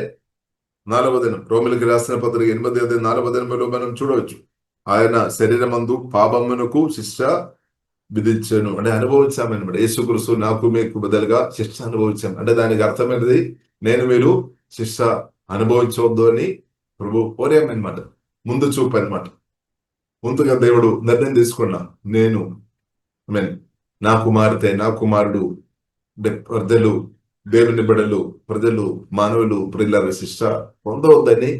4వ దినం రోమిలికి రాసిన పత్రిక 8వ దినంలో మనం చూడవచ్చు, ఆయన శరీరమందు పాపమునకు శిక్ష విధించాను అంటే అనుభవించామన్నమాట. యేసుక్రీస్తు నాకు మీకు బదులుగా శిక్ష అనుభవించాం అంటే దానికి అర్థమైనది నేను మీరు శిక్ష అనుభవించవద్దు అని ప్రభు కోరామన్నమాట. ముందు చూపు అనమాట. ముందుగా దేవుడు నిర్ణయం తీసుకున్నా, నేను నా కుమార్తె నా కుమారుడు ప్రజలు దేవుని బిడ్డలు ప్రజలు మానవులు ప్రియులర శిక్ష పొందవద్దని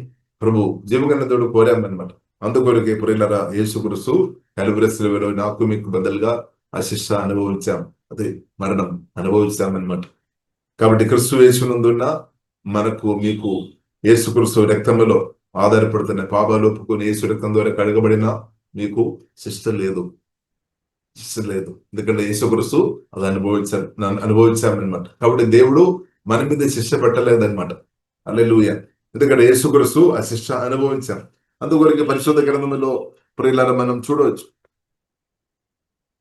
ప్రభు జీవగల దేవుడు కోరామన్నమాట. అందుకొరకే ప్రియులరా యేసుక్రీస్తు కలువరి శిలువలో నాకు మీకు బదులుగా ఆ శిక్ష అనుభవించాం, అదే మరణం అనుభవించామన్నమాట. కాబట్టి క్రిస్తు యేసునందున్న మనకు మీకు యేసుక్రీస్తు రక్తములో ఆధారపడుతున్న పాపాలు ఒప్పుకొని యేసు రక్తం ద్వారా కడగబడిన మీకు శిక్ష లేదు. ఎందుకంటే యేసుక్రీస్తు అది అనుభవించామన్నమాట. కాబట్టి దేవుడు మన మీద శిక్ష పెట్టలేదన్నమాట. హల్లెలూయా. ఎందుకంటే యేసుక్రీస్తు ఆ శిక్ష అనుభవించాం. అందుకొరకు పరిశుద్ధ గ్రంథంలో ప్రియులారా మనం చూడవచ్చు.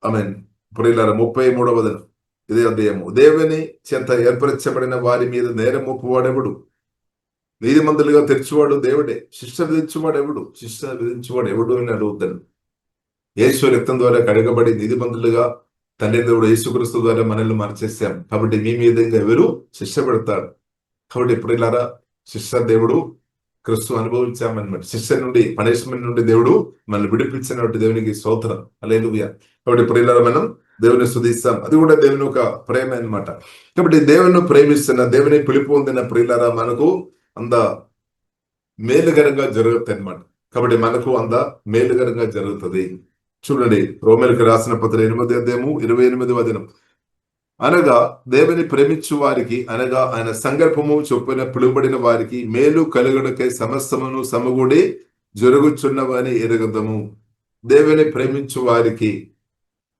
ఆమేన్. ప్రియులారా 33వ దినం ఇదే అధ్యాయము. దేవుని చేత ఏర్పరచబడిన వారి మీద నేరం మోపువాడెవడు? నీతిమంతులుగా తెచ్చువాడు దేవుడే. శిక్ష విధించువాడు ఎవడు అని అడుగుతాడు. యేసు రక్తం ద్వారా కడగబడి నీతిమంతులుగా తండ్రి దేవుడు యేసుక్రీస్తు ద్వారా మనల్ని మార్చేసాం. కాబట్టి మీ మీద ఎవరు శిక్ష పెడతాడు? కాబట్టి ప్రియులారా శిక్ష దేవుడు క్రిస్తు అనుభవించామన్నమాట. శిక్ష నుండి పనిష్మెంట్ నుండి దేవుడు మనల్ని విడిపించినట్టు దేవునికి స్తోత్రం. హల్లెలూయా. కాబట్టి ప్రియులారా మనం దేవుని స్తుతిస్తాం. అది కూడా దేవుని ఒక ప్రేమ అన్నమాట. కాబట్టి దేవుని ప్రేమిస్తున్న దేవుని పిలుపు పొందిన ప్రియులారా మనకు అంత మేలుకరంగా జరుగుతుంది అన్నమాట. కాబట్టి మనకు అంత మేలుకరంగా జరుగుతుంది. చూడండి రోమిలికి రాసిన పత్రిక 8వ అధ్యాయము 28వ వచనం. అనగా దేవుని ప్రేమించు వారికి, అనగా ఆయన సంకల్పము చొప్పున పిలువబడిన వారికి మేలు కలుగుటకై సమస్తమును సమగూడి జరుగుచున్నవని ఎరుగుదము. దేవుని ప్రేమించు వారికి,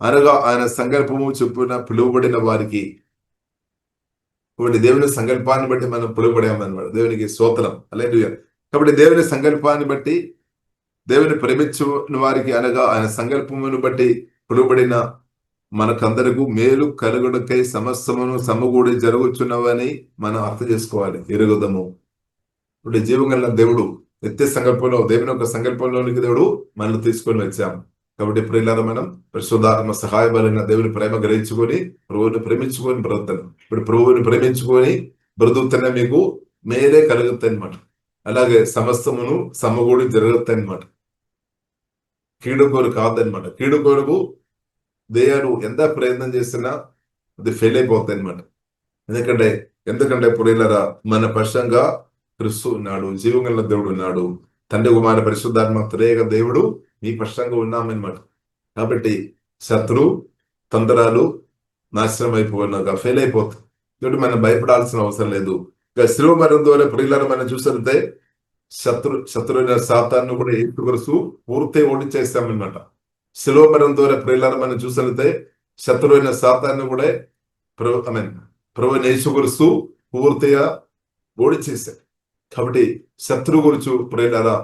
అనగా ఆయన సంకల్పము చొప్పున పిలువబడిన వారికి. కాబట్టి దేవుని సంకల్పాన్ని బట్టి మనం పిలువబడామన్నమాట. దేవునికి స్తోత్రం. హల్లెలూయా. కాబట్టి దేవుని సంకల్పాన్ని బట్టి, దేవుని ప్రేమించు వారికి, అనగా ఆయన సంకల్పమును బట్టి పిలువబడిన మనకందరకు మేలు కలుగుటకై సమస్తమును సమగూడి జరుగుచున్నవని మనం అర్థం చేసుకోవాలి, ఎరుగుదము. ఇప్పుడు జీవగల దేవుడు నిత్య సంకల్పంలో, దేవుని యొక్క సంకల్పంలోనికి దేవుడు మనల్ని తీసుకొని వచ్చాం. కాబట్టి ప్రియులారా, మనం పరిశుద్ధాత్మ సహాయబలైన దేవుని ప్రేమ గ్రహించుకొని ప్రభువుని ప్రేమించుకొని బ్రతుకుతాం. ఇప్పుడు ప్రభువుని ప్రేమించుకొని బ్రతుకుతున్న మీకు మేలే కలుగుతాయి అనమాట. అలాగే సమస్తమును సమగూడి జరుగుతాయి అనమాట. కీడుకోరు కాదనమాట. కీడుకోరుకు దేవుడు ఎంత ప్రయత్నం చేసినా అది ఫెయిల్ అయిపోతాయి అనమాట. ఎందుకంటే ప్రియులారా, మన పక్షంగా క్రీస్తు ఉన్నాడు, జీవగల దేవుడు ఉన్నాడు, తండ్రి కుమార పరిశుద్ధాత్మ త్రియేక దేవుడు మీ పక్షంగా ఉన్నామన్నమాట. కాబట్టి శత్రు తంత్రాలు నాశనం అయిపోయినాక ఫెయిల్ అయిపోతుంది. కాబట్టి మనం భయపడాల్సిన అవసరం లేదు. ఇక శిలువ మరణం ద్వారా ప్రియులారా మనం చూసితే శత్రువైన సాతాను కూడా ఏసుక్రీస్తు పూర్తి ఓడించేస్తామన్నమాట. శిలువ మరణం ద్వారా ప్రియులారా మనం చూసితే శత్రువైన సాతాను కూడా ప్రభు యేసుక్రీస్తు పూర్తిగా ఓడించేశారు. కాబట్టి శత్రు గురించి ప్రియులారా,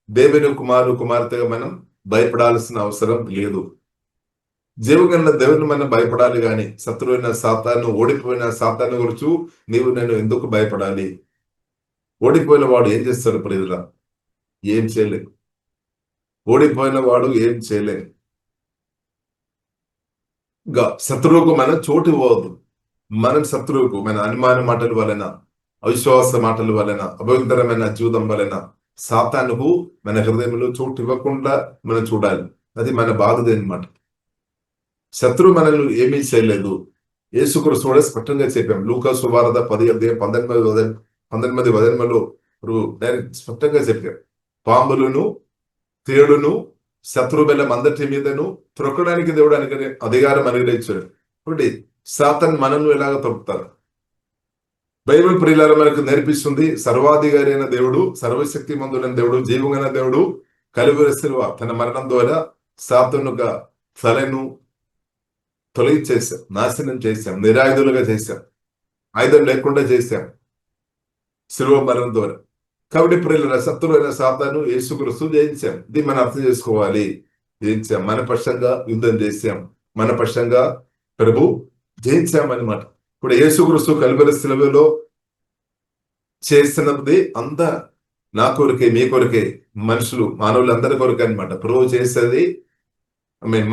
దేవుని కుమార్తెగా మనం భయపడాల్సిన అవసరం లేదు. జీవగల దేవుని మనం భయపడాలి, కానీ శత్రువైన సాతాను, ఓడిపోయిన సాతాను గురించి నీవు నేను ఎందుకు భయపడాలి? ఓడిపోయిన వాడు ఏం చేస్తాడు ప్రియులారా? ఏం చేయలేదు. ఓడిపోయిన వాడు ఏం చేయలేదు. ఇంకా శత్రువుకు మనం చోటు ఇవ్వవద్దు. మనం శత్రువుకు మన అనుమాన మాటల వలన, అవిశ్వాస మాటల వలన, అభయంకరమైన జీవితం వలన సాతానుకు మన హృదయంలో చోటు ఇవ్వకుండా మనం చూడాలి. అది మన బాధది అనమాట. శత్రువు మనల్ని ఏమీ చేయలేదు. యేసుక్రీస్తు కూడా స్పష్టంగా చెప్పాం. లూకా సువార్త 10:19 స్పష్టంగా చెప్పాం. పాంబులను, తేడును, శత్రు బెల్లం అందరి మీదను త్రొక్కడానికి దేవుడు అధికారం అనుగ్రహించాడు. కాబట్టి సాతాను మనల్ని ఎలాగ తొక్కుతారు? బైబిల్ ప్రియులారా మనకు నేర్పిస్తుంది, సర్వాధికారి అయిన దేవుడు, సర్వశక్తి మందులైన దేవుడు, జీవగల దేవుడు కలువరి శిలువ తన మరణం ద్వారా సాతాను తలను తొలగించేశాం, నాశనం చేశాం, నిరాయుధులుగా చేశాం, ఆయుధం లేకుండా చేశాం శిలువ మరణం ద్వారా. కాబట్టి ప్రియులారా, శత్రువైన సాతాను యేసుక్రీస్తు జయించాం. ఇది మనం అర్థం చేసుకోవాలి. జయించాం, మన పక్షంగా యుద్ధం చేశాం, మన పక్షంగా ప్రభు జయించాం అన్నమాట. ఇప్పుడు యేసుక్రీస్తు కలువరి శిలువలో చేసినది అంతా నా కొరకే, మీ కొరకే, మానవులందరి కొరకే అనమాట. ప్రభు చేసేది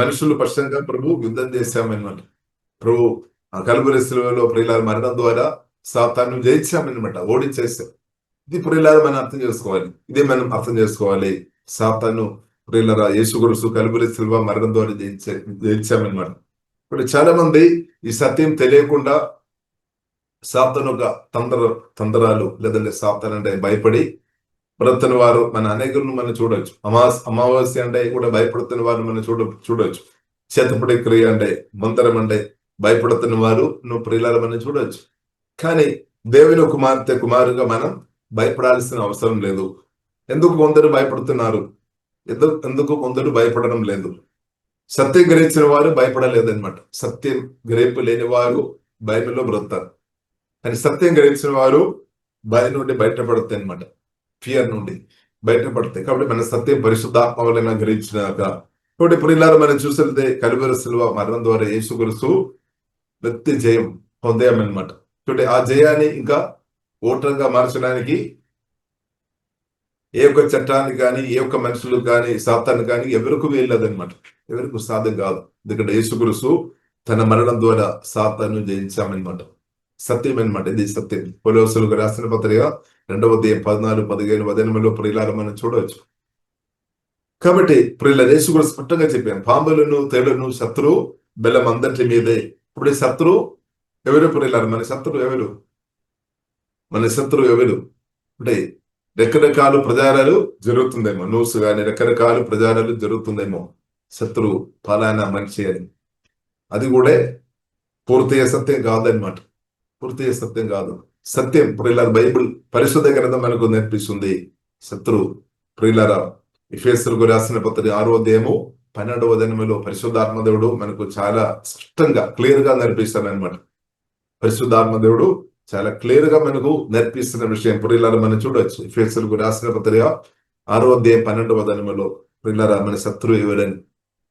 మనుషులు పక్షంగా ప్రభు యుద్ధం చేశామన్నమాట. ప్రభు ఆ కలువరి శిలువలో ప్రియులారా మరణం ద్వారా సాతాను జయించామన్నమాట, ఓడించేసాం. ఇది ప్రియులారా మనం అర్థం చేసుకోవాలి. ఇదే మనం అర్థం చేసుకోవాలి. సాతాను ప్రియులారా యేసుక్రీస్తు కలువరి శిలువ మరణం ద్వారా జయించామన్నమాట. ఇప్పుడు చాలా మంది ఈ సత్యం తెలియకుండా సాతాను తంత్రాలు, లేదంటే సాతాను అంటే భయపడి బ్రతున్న వారు మన అనేకులను మనం చూడవచ్చు. అమావాస్య అంటే కూడా భయపడుతున్న వారు మనం చూడవచ్చు. చేతపడి క్రియ అంటే, మంత్రం అంటే భయపడుతున్న వారు ప్రియులారా మనం చూడవచ్చు. కానీ దేవుని కుమారుగా మనం భయపడాల్సిన అవసరం లేదు. ఎందుకు కొందరు భయపడుతున్నారు? ఎందుకు కొందరు భయపడడం లేదు? సత్యం గ్రహించిన వారు భయపడలేదన్నమాట. సత్యం గ్రహింపు లేని వారు భయంలో బ్రతుకుతారు. కానీ సత్యం గ్రహించిన వారు భయం నుండి బయటపడతాయి అనమాట, ఫియర్ నుండి బయటపడతాయి. కాబట్టి మన సత్యం పరిశుద్ధాత్మ వలన గ్రహించినాక, కాబట్టి ప్రియులారా మనం చూసితే కలువరి శిలువ మరణం ద్వారా యేసుక్రీస్తు వ్యక్తి జయం పొందామన్నమాట. చూడండి, ఆ జయాన్ని ఇంకా ఓటంగా మార్చడానికి ఏ ఒక్క చట్టానికి కానీ, ఏ ఒక్క మనుషులు కానీ, సాతాను కానీ ఎవరికి వీల్లేదన్నమాట. ఎవరికి సాధ్యం కాదు. ఎందుకంటే యేసుక్రీస్తు తన మరణం ద్వారా సాతాను జయించామన్నమాట. సత్యం అనమాట. ఇది సత్యం. కొలొస్సీయులకు రాసిన పత్రిక 2:14-15 ప్రియులారా మనం చూడవచ్చు. కాబట్టి ప్రియుల యేసుక్రీస్తు స్పష్టంగా చెప్పాను, పాంబులను, తేళ్లను, శత్రువు బెల్లం అందరి మీదే. ఇప్పుడు శత్రువు ఎవరు ప్రియులారా? మన శత్రువు ఎవరు? అంటే రకరకాల ప్రచారాలు జరుగుతుందేమో, న్యూస్ కానీ రకరకాల ప్రచారాలు జరుగుతుందేమో, శత్రువు ఫలానా మనిషి అని. అది కూడా పూర్తిగా సత్యం కాదనమాట. పూర్తిగా సత్యం కాదు. సత్యం ప్రియులార బైబిల్ పరిశుద్ధ గ్రంథం మనకు నేర్పిస్తుంది. శత్రు ప్రియులార ఎఫెసీయులకు రాసిన పత్రిక 6వ అధ్యాయము 12వ వచనములో పరిశుద్ధాత్మ దేవుడు మనకు చాలా స్పష్టంగా క్లియర్ గా నేర్పిస్తానమాట. పరిశుద్ధాత్మ దేవుడు చాలా క్లియర్ గా మనకు నేర్పిస్తున్న విషయం ప్రియులార మనం చూడొచ్చు. ఎఫెసీయులకు రాసిన పత్రిక 6వ అధ్యాయం 12వ వచనములో ప్రియులార మన శత్రువు ఎవరని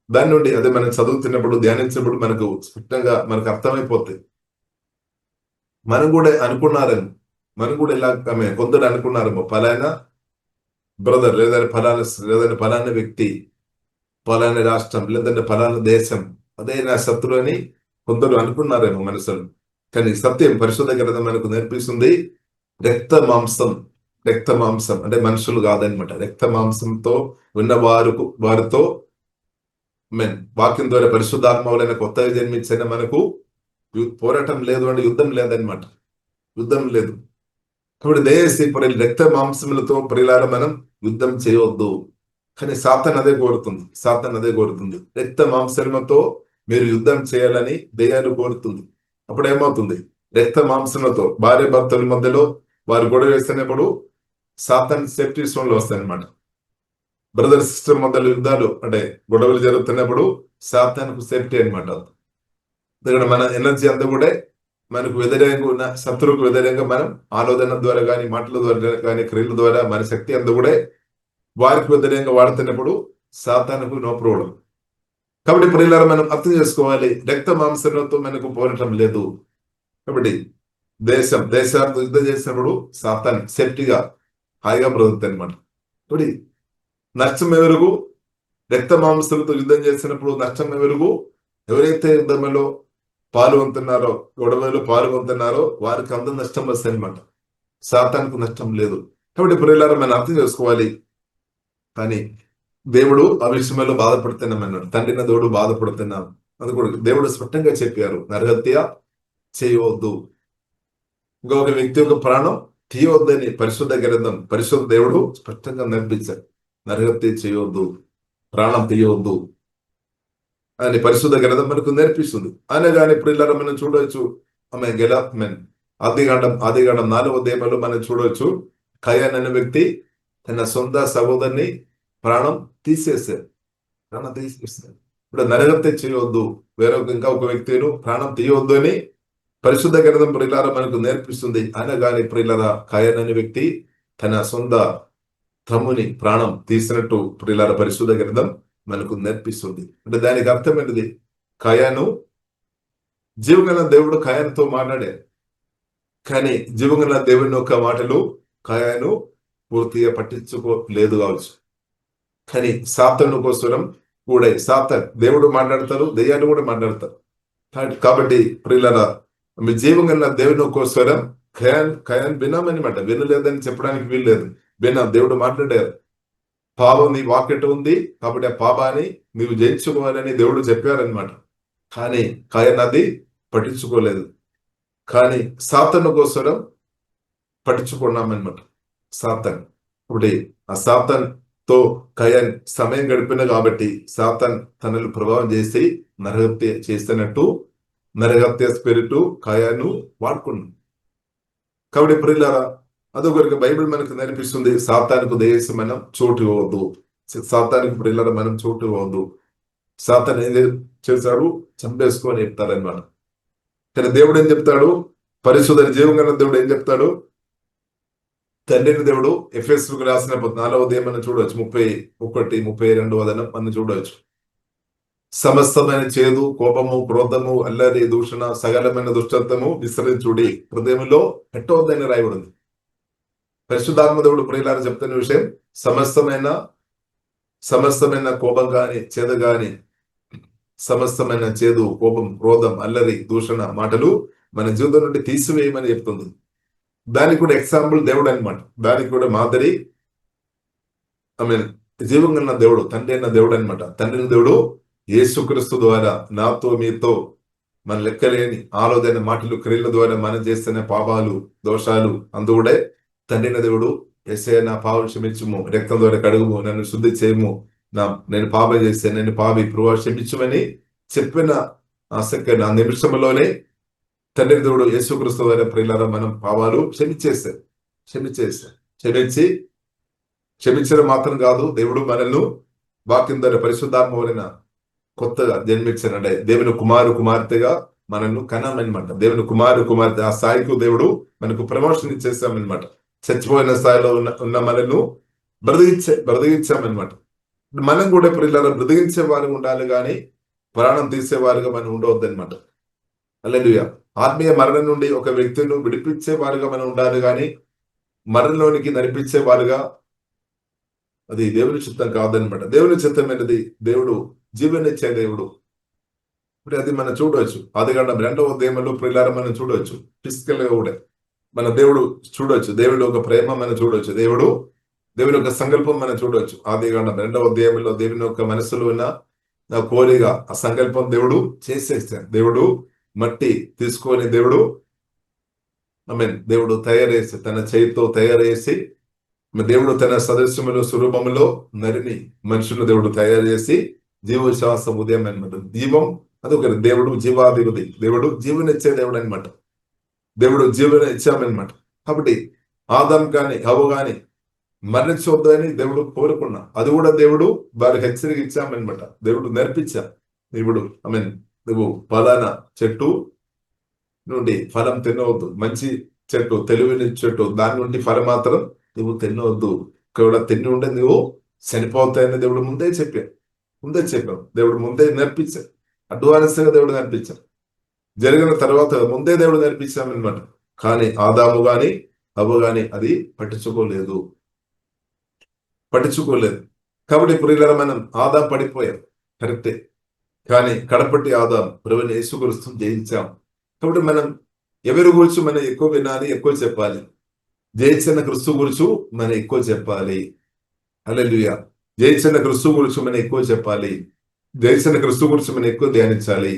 దాని నుండి అదే మనం చదువుతున్నప్పుడు ధ్యానించినప్పుడు మనకు స్పష్టంగా మనకు అర్థమైపోతుంది. మనం కూడా అనుకున్నారేమో, మనం కూడా ఇలా కొందరు అనుకున్నారేమో ఫలానా బ్రదర్ లేదంటే ఫలానా వ్యక్తి, ఫలానా రాష్ట్రం లేదంటే ఫలానా దేశం అదే నా శత్రువు అని కొందరు అనుకున్నారేమో మనసులు. కానీ సత్యం పరిశుద్ధ గ్రంథం మనకు నేర్పిస్తుంది రక్త మాంసం అంటే మనుషులు కాదనమాట. రక్త మాంసంతో ఉన్న వారితో వాక్యం ద్వారా పరిశుద్ధాత్మ వలన కొత్తగా జన్మించిన మనకు పోరాటం లేదు అంటే యుద్ధం లేదనమాట. యుద్ధం లేదు. కాబట్టి దయచేసి రక్త మాంసములతో ప్రియులారా మనం యుద్ధం చేయవద్దు. కానీ సాతాన్ అదే కోరుతుంది. రక్త మాంసములతో మీరు యుద్ధం చేయాలని దయ్యాలు కోరుతుంది. అప్పుడు ఏమవుతుంది? రక్త మాంసములతో భార్య భర్తల మధ్యలో వారు గొడవ వేస్తున్నప్పుడు సాతాన్ సేఫ్టీ జోన్లో వస్తాయన్నమాట. బ్రదర్ సిస్టర్ మధ్యలో యుద్ధాలు అంటే గొడవలు జరుగుతున్నప్పుడు సాతాన్కు సేఫ్టీ అనమాట. ఎందుకంటే మన ఎనర్జీ అంతా కూడా మనకు వ్యతిరేకంగా ఉన్న శత్రువుకు వ్యతిరేకంగా మనం ఆలోచన ద్వారా కానీ మాటల ద్వారా కానీ క్రియల ద్వారా మన శక్తి అంతా కూడా వారికి వ్యతిరేకంగా వాడుతున్నప్పుడు సాతానుకు నో ప్రాబ్లం. కాబట్టి ప్రియులారా మనం అర్థం చేసుకోవాలి, రక్త మాంసంతో మనకు పోరాటం లేదు. కాబట్టి దేశాలతో యుద్ధం చేసినప్పుడు సాతాన్ సేఫ్టీగా హాయిగా బ్రతుకుతాయి అనమాట. కాబట్టి నష్టం ఎవరుగు? రక్త మాంసలతో యుద్ధం చేసినప్పుడు నష్టం ఎవరుగు? ఎవరైతే యుద్ధంలో పాల్గొంటున్నారో, గొడవలో పాల్గొంటున్నారో వారికి అంత నష్టం వస్తాయి అనమాట. సాతానికి నష్టం లేదు. కాబట్టి ప్రియులారా మనం అర్థం చేసుకోవాలి. కానీ దేవుడు ఆ విషయంలో బాధపడుతున్నామన్నాడు. తండ్రిన దేవుడు బాధపడుతున్నాం అది కూడా దేవుడు స్పష్టంగా చెప్పారు, నరహత్య చేయవద్దు. ఇంకొక వ్యక్తి యొక్క ప్రాణం తీయవద్దని పరిశుద్ధ గ్రంథం పరిశుద్ధ దేవుడు స్పష్టంగా నేర్పించారు. నరహత్య చేయవద్దు, ప్రాణం తీయవద్దు అని పరిశుద్ధ గ్రంథం మనకు నేర్పిస్తుంది. అనగానే ప్రియులారా మనం చూడవచ్చు, ఆమె గెలాత్మెన్ ఆదికాండం 4వ అధ్యాయంలో మనం చూడవచ్చు, కయాన్ అనే వ్యక్తి తన సొంత సహోదరిని ప్రాణం తీసేశారు. ఇప్పుడు నరహత్య చేయవద్దు, ఇంకా ఒక వ్యక్తిను ప్రాణం తీయవద్దు అని పరిశుద్ధ గ్రంథం ప్రియులారా మనకు నేర్పిస్తుంది. అనగానే ప్రియులారా కయాన్ అనే వ్యక్తి తన సొంత తమ్ముని ప్రాణం తీసినట్టు ప్రియులారా పరిశుద్ధ గ్రంథం మనకు నేర్పిస్తుంది. అంటే దానికి అర్థం ఏంటిది? కయాను జీవగల దేవుడు కయానుతో మాట్లాడారు, కానీ జీవగల దేవుని యొక్క మాటలు కయాను పూర్తిగా పట్టించుకోలేదు కావచ్చు. కానీ సాతాను కోసరం కూడా దేవుడు మాట్లాడతారు, దెయ్యాలు కూడా మాట్లాడతారు. కాబట్టి ప్రియులారా మీ జీవగల దేవుని కోసరం కయాన్ వినమనమాట. వినలేదని చెప్పడానికి వీల్లేదు. దేవుడు మాట్లాడారు, పాపం నీ వాక్యట ఉంది కాబట్టి ఆ పాపాన్ని నీవు జయించుకోవాలని దేవుడు చెప్పారనమాట. కానీ కయాన్ అది పట్టించుకోలేదు. కానీ సాతాను కోసరం పట్టించుకున్నామన్నమాట. సాతాన్ ఇప్పుడు ఆ సాతాన్ తో కయాన్ సమయం గడిపిన కాబట్టి సాతాన్ తనను ప్రభావం చేసి నరహత్య చేస్తున్నట్టు నరహత్య స్పిరిట్ కయాను వాడుకున్నాడు. కాబట్టి ప్రియులారా అదొకరికి బైబిల్ మనకు నేర్పిస్తుంది, సాతానుకు దయచేసి మనం చోటు ఇవ్వద్దు. సాతానికి ప్రియులారా మనం చోటు ఇవ్వద్దు. సాతాన్ ఏం చేశాడు? చంపేసుకొని చెప్తారనమాట. కానీ దేవుడు ఏం చెప్తాడు? పరిశుద్ధ జీవగల దేవుడు ఏం చెప్తాడు? తండ్రిని దేవుడు ఎఫెసీయులకు రాసిన 4వ అధ్యాయం మనం చూడవచ్చు, 31, 32 వచనం మనం చూడవచ్చు. సమస్తమైన చేదు, కోపము, క్రోధము, అల్లరి, దూషణ, సకలమైన దుష్టత్వము విసరించుడి, హృదయంలో పెట్టవద్దని రాయబడింది. పరిశుద్ధాత్మ దేవుడు ప్రియులారా చెప్తున్న విషయం, సమస్తమైన కోపం గాని, చేదు గాని, సమస్తమైన చేదు, కోపం, క్రోధం, అల్లరి, దూషణ మాటలు మన జీవితం నుండి తీసివేయమని చెప్తుంది. దానికి కూడా ఎగ్జాంపుల్ దేవుడు అనమాట. దానికి కూడా మాదిరి జీవంగా దేవుడు, తండ్రి అయిన దేవుడు అనమాట. తండ్రిని దేవుడు యేసుక్రీస్తు ద్వారా నాతో మీతో మన లెక్కలేని ఆలోచన, మాటలు, క్రియల ద్వారా మనం చేస్తున్న పాపాలు, దోషాలు అందుకూడే తండ్రిన దేవుడు యేసయ్యా నా పాపం క్షమించుము, రక్తం ద్వారా కడుగుము, నన్ను శుద్ధి చేయము, నేను పాపం చేస్తే నేను పాపి ప్రభు క్షమించమని చెప్పిన సెకండ్, ఆ నిమిషంలోనే తండ్రి దేవుడు యేసుక్రీస్తు వారి ప్రియులారా మనం పాపాలు క్షమించి క్షమించడం మాత్రం కాదు, దేవుడు మనల్ని వాక్యం ద్వారా పరిశుద్ధాత్మ వలన కొత్తగా జన్మించానంటే దేవుని కుమార్తెగా మనల్ని కనామనమాట. దేవుని కుమార్తె ఆ స్థాయికు దేవుడు మనకు ప్రమోషన్ ఇచ్చేసామన్నమాట. చచ్చిపోయిన స్థాయిలో ఉన్న మనల్ని బ్రతికించామన్నమాట. మనం కూడా ప్రియులారా బ్రతికించే వారు ఉండాలి, కానీ ప్రాణం తీసేవారుగా మనం ఉండవద్దు అనమాట. హల్లెలూయా. ఆత్మీయ మరణం నుండి ఒక వ్యక్తిని విడిపించే వారుగా మనం ఉండాలి, కానీ మరణంలోనికి నడిపించే వారుగా అది దేవుని చిత్తం కాదనమాట. దేవుని చిత్తం అనేది దేవుడు జీవనిచ్చే దేవుడు. ఇప్పుడు అది మనం చూడవచ్చు. ఆదికాండం 2వ అధ్యాయంలో ప్రియులారా మనం చూడవచ్చు. ఫిజికల్ గా కూడా మన దేవుడు చూడవచ్చు. దేవుడు ఒక ప్రేమ మనం చూడవచ్చు. దేవుని యొక్క సంకల్పం మనం చూడవచ్చు. ఆదికాండం 2వ అధ్యాయంలో దేవుని యొక్క మనసులో ఉన్న కోరిక, ఆ సంకల్పం దేవుడు చేసేస్తాడు. దేవుడు మట్టి తీసుకొని దేవుడు తయారు తన చేతితో తయారు చేసి, దేవుడు తన సదస్యములో స్వరూపములో నరిని మనుషులను దేవుడు తయారు చేసి జీవశ్వాసం ఉదయం అనమాట. జీవం అదొకటి. దేవుడు జీవాధిపతి, దేవుడు జీవనిచ్చే దేవుడు అనమాట. దేవుడు జీవన ఇచ్చామన్నమాట. కాబట్టి ఆదాం కానీ హవ్వ కానీ మరణించవద్దు అని దేవుడు కోరుకున్నా, అది కూడా దేవుడు వారికి హెచ్చరిక ఇచ్చామన్నమాట. దేవుడు నేర్పించా, దేవుడు నువ్వు ఫలానా చెట్టు నుండి ఫలం తినవద్దు, మంచి చెట్టు, తెలివిని చెట్టు, దాని నుండి ఫలం మాత్రం నువ్వు తినవద్దు, ఒకవేళ తిని ఉంటే నువ్వు చనిపోతాయని దేవుడు ముందే చెప్పావు. దేవుడు ముందే నేర్పించాడు. అడ్వాన్స్ గా దేవుడు నేర్పించాడు. జరిగిన తర్వాత ముందే దేవుడు నేర్పించామన్నమాట. కానీ ఆదాము గాని హవ్వ గాని అది పట్టించుకోలేదు. కాబట్టి ప్రియులారా మనం ఆదాం పడిపోయాం, కరెక్టే. కానీ కడపట్టి ఆదాం ప్రభువైన యేసుక్రీస్తును జయించాం. కాబట్టి మనం ఎవరి గురించి మనం ఎక్కువ వినాలి, ఎక్కువ చెప్పాలి. జయించిన క్రీస్తు గురించి మనం ఎక్కువ చెప్పాలి. హల్లెలూయా. జయించిన క్రీస్తు గురించి మనం ఎక్కువ చెప్పాలి. జయించిన క్రీస్తు గురించి మనం ఎక్కువ ధ్యానించాలి.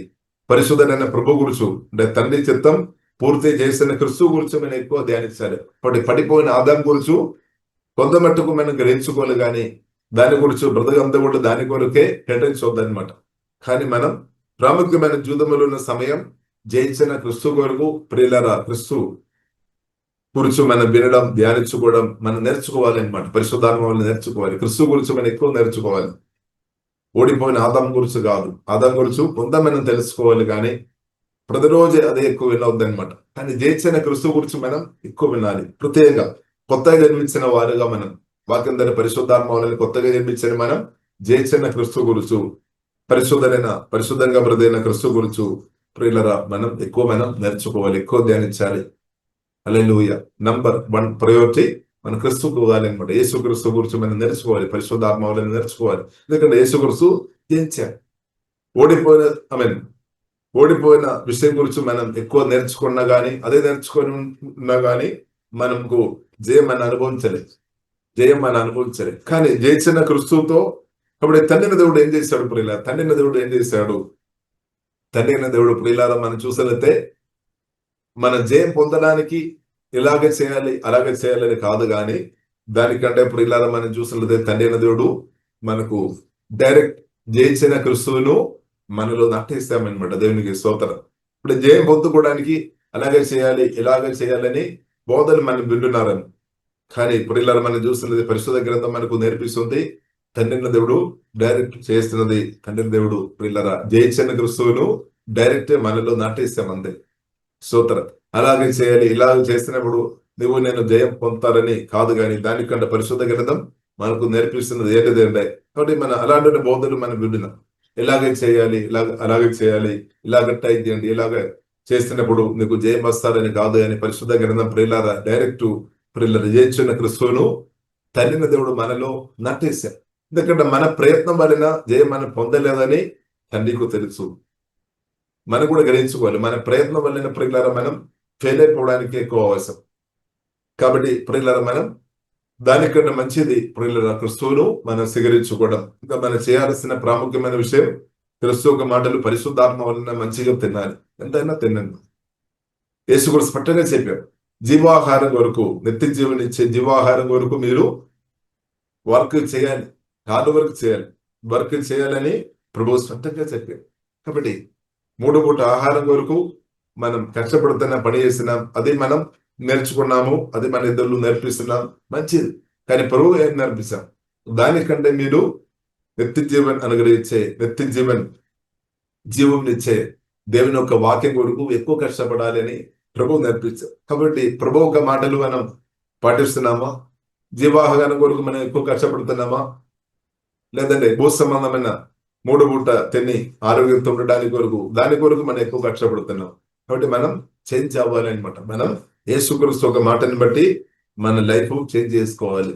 పరిశుద్ధమైన ప్రభు గురించి, అంటే తండ్రి చిత్తం పూర్తి చేసిన క్రీస్తు గురించి మనం ఎక్కువ ధ్యానించాలి. పడిపోయిన ఆదాం గురించి కొంత మట్టుకు మనం గ్రహించుకోవాలి, కానీ దాని గురించి బ్రతకంతా కూడా దాని కొరకే కేటాయించవద్దనమాట. కానీ మనం ప్రాముఖ్యమైన జీవితంలో ఉన్న సమయం జయించిన క్రీస్తు కొరకు ప్రియులారా క్రీస్తు గురించి మనం వినడం, ధ్యానించుకోవడం మనం నేర్చుకోవాలి అనమాట. పరిశుద్ధాత్మ వల్ల నేర్చుకోవాలి. క్రీస్తు గురించి మనం ఎక్కువ నేర్చుకోవాలి. ఓడిపోయిన ఆదాం గురించి కాదు, ఆదాం గురించి కొంత మనం తెలుసుకోవాలి, కానీ ప్రతిరోజు అదే ఎక్కువ వినవద్దు అనమాట. కానీ జయించిన క్రీస్తు గురించి మనం ఎక్కువ వినాలి. ప్రత్యేకంగా కొత్తగా జన్మించిన వారుగా మనం వాక్యం ద్వారా పరిశుద్ధాత్మ వలన కొత్తగా జన్మించిన మనం జయించిన క్రీస్తు గురించి, పరిశుద్ధంగా బ్రతైన క్రీస్తు గురించి ప్రియులరా మనం నేర్చుకోవాలి, ఎక్కువ ధ్యానించాలి. హల్లెలూయా. నంబర్ 1 ప్రయారిటీ మన క్రీస్తుకు పోవాలి అనమాట. యేసు క్రీస్తు గురించి మనం నేర్చుకోవాలి, పరిశుద్ధాత్మ వలన నేర్చుకోవాలి. ఎందుకంటే యేసు క్రీస్తు జయించాడు. ఓడిపోయిన విషయం గురించి మనం ఎక్కువ నేర్చుకున్నా గానీ, అదే నేర్చుకున్నా గానీ మనకు జయం మనం అనుభవించలేదు. కానీ జయించిన క్రీస్తుతో కాబట్టి తండ్రిన దేవుడు ఏం చేశాడు ప్రియులారా? తండ్రిన దేవుడు ప్రియులారా మనం చూసినట్లయితే మన జయం పొందడానికి ఇలాగే చేయాలి, అలాగే చేయాలని కాదు, కానీ దానికంటే ప్రియులారా మనం చూసినట్లయితే తండ్రిన దేవుడు మనకు డైరెక్ట్ జయించిన క్రీస్తువును మనలో నాటేస్తామన్నమాట. దేవునికి స్తోత్రం. ఇప్పుడు జయం పొందుకోవడానికి అలాగే చేయాలి, ఇలాగే చేయాలని బోధలు మనం వింటున్నారని, కానీ ప్రియులారా మనం చూస్తున్నది పరిశుద్ధ గ్రంథం మనకు నేర్పిస్తుంది. తండ్రిన దేవుడు డైరెక్ట్ చేస్తున్నది. తండ్రిన దేవుడు ప్రియులారా జయించిన క్రీస్తువును డైరెక్ట్ మనలో నాటేస్తామంది. స్తోత్రం. అలాగే చేయాలి, ఇలాగ చేసినప్పుడు నువ్వు నేను జయం పొందుతారని కాదు, కానీ దానికంటే పరిశుద్ధ గ్రంథం మనకు నేర్పిస్తున్నది ఏంటిదంటే, కాబట్టి మన అలాంటి బోధలు మనం వింటున్నాం. ఇలాగే చేయాలి, అలాగే చేయాలి, ఇలాగ టైప్ చేయండి, ఇలాగ చేస్తున్నప్పుడు నీకు జయం వస్తారని కాదు అని పరిశుద్ధ గ్రంథం ప్రియులారా డైరెక్ట్ ప్రియులారా జయించిన క్రీస్తువును తండ్రిన దేవుడు మనలో నాటేశాడు. ఎందుకంటే మన ప్రయత్నం వలన జయం మనం పొందలేదని తండ్రికి తెలుసు. మనం కూడా గ్రహించుకోవాలి, మన ప్రయత్నం వలన ప్రియులారా మనం ఫెయిల్ అయిపోవడానికి ఎక్కువ అవసరం. కాబట్టి ప్రియులారా మనం దానికన్నా మంచిది ప్రియులారా క్రీస్తువును మనం స్వీకరించుకోవడం. ఇంకా మనం చేయాల్సిన ప్రాముఖ్యమైన విషయం క్రీస్తు యొక్క మాటలు పరిశుద్ధాత్మ వలన మంచిగా తినాలి, ఎంతైనా తినండి. యేసు కూడా స్పష్టంగా చెప్పారు, జీవాహారం వరకు, నిత్య జీవనిచ్చే జీవాహారం వరకు మీరు వర్క్ చేయాలి, హార్డ్ వర్క్ చేయాలని ప్రభు స్పష్టంగా చెప్పారు. కాబట్టి మూడు పూట ఆహారం కొరకు మనం కష్టపడుతున్న పని చేస్తున్నాం, అది మనం నేర్చుకున్నాము, అది మన ఇద్దరు నేర్పిస్తున్నాం, మంచిది. కానీ ప్రభు ఏం నేర్పిస్తాం? దానికంటే మీరు నిత్య జీవన్ అనుగ్రహించే, నిత్య జీవం ఇచ్చే దేవుని యొక్క వాక్యం కొరకు ఎక్కువ కష్టపడాలి అని ప్రభు నేర్పించారు. కాబట్టి ప్రభు యొక్క మాటలు మనం పాటిస్తున్నామా? జీవాహారం కొరకు మనం ఎక్కువ కష్టపడుతున్నామా? లేదంటే భూ సంబంధమైన మూడు పూట తిని ఆరోగ్యంతో ఉండడానికి కొరకు, దాని కొరకు మనం ఎక్కువ కష్టపడుతున్నాం. కాబట్టి మనం చేంజ్ అవ్వాలి అనమాట. మనం యేసుక్రీస్తు ఒక మాటని బట్టి మన లైఫ్ చేంజ్ చేసుకోవాలి.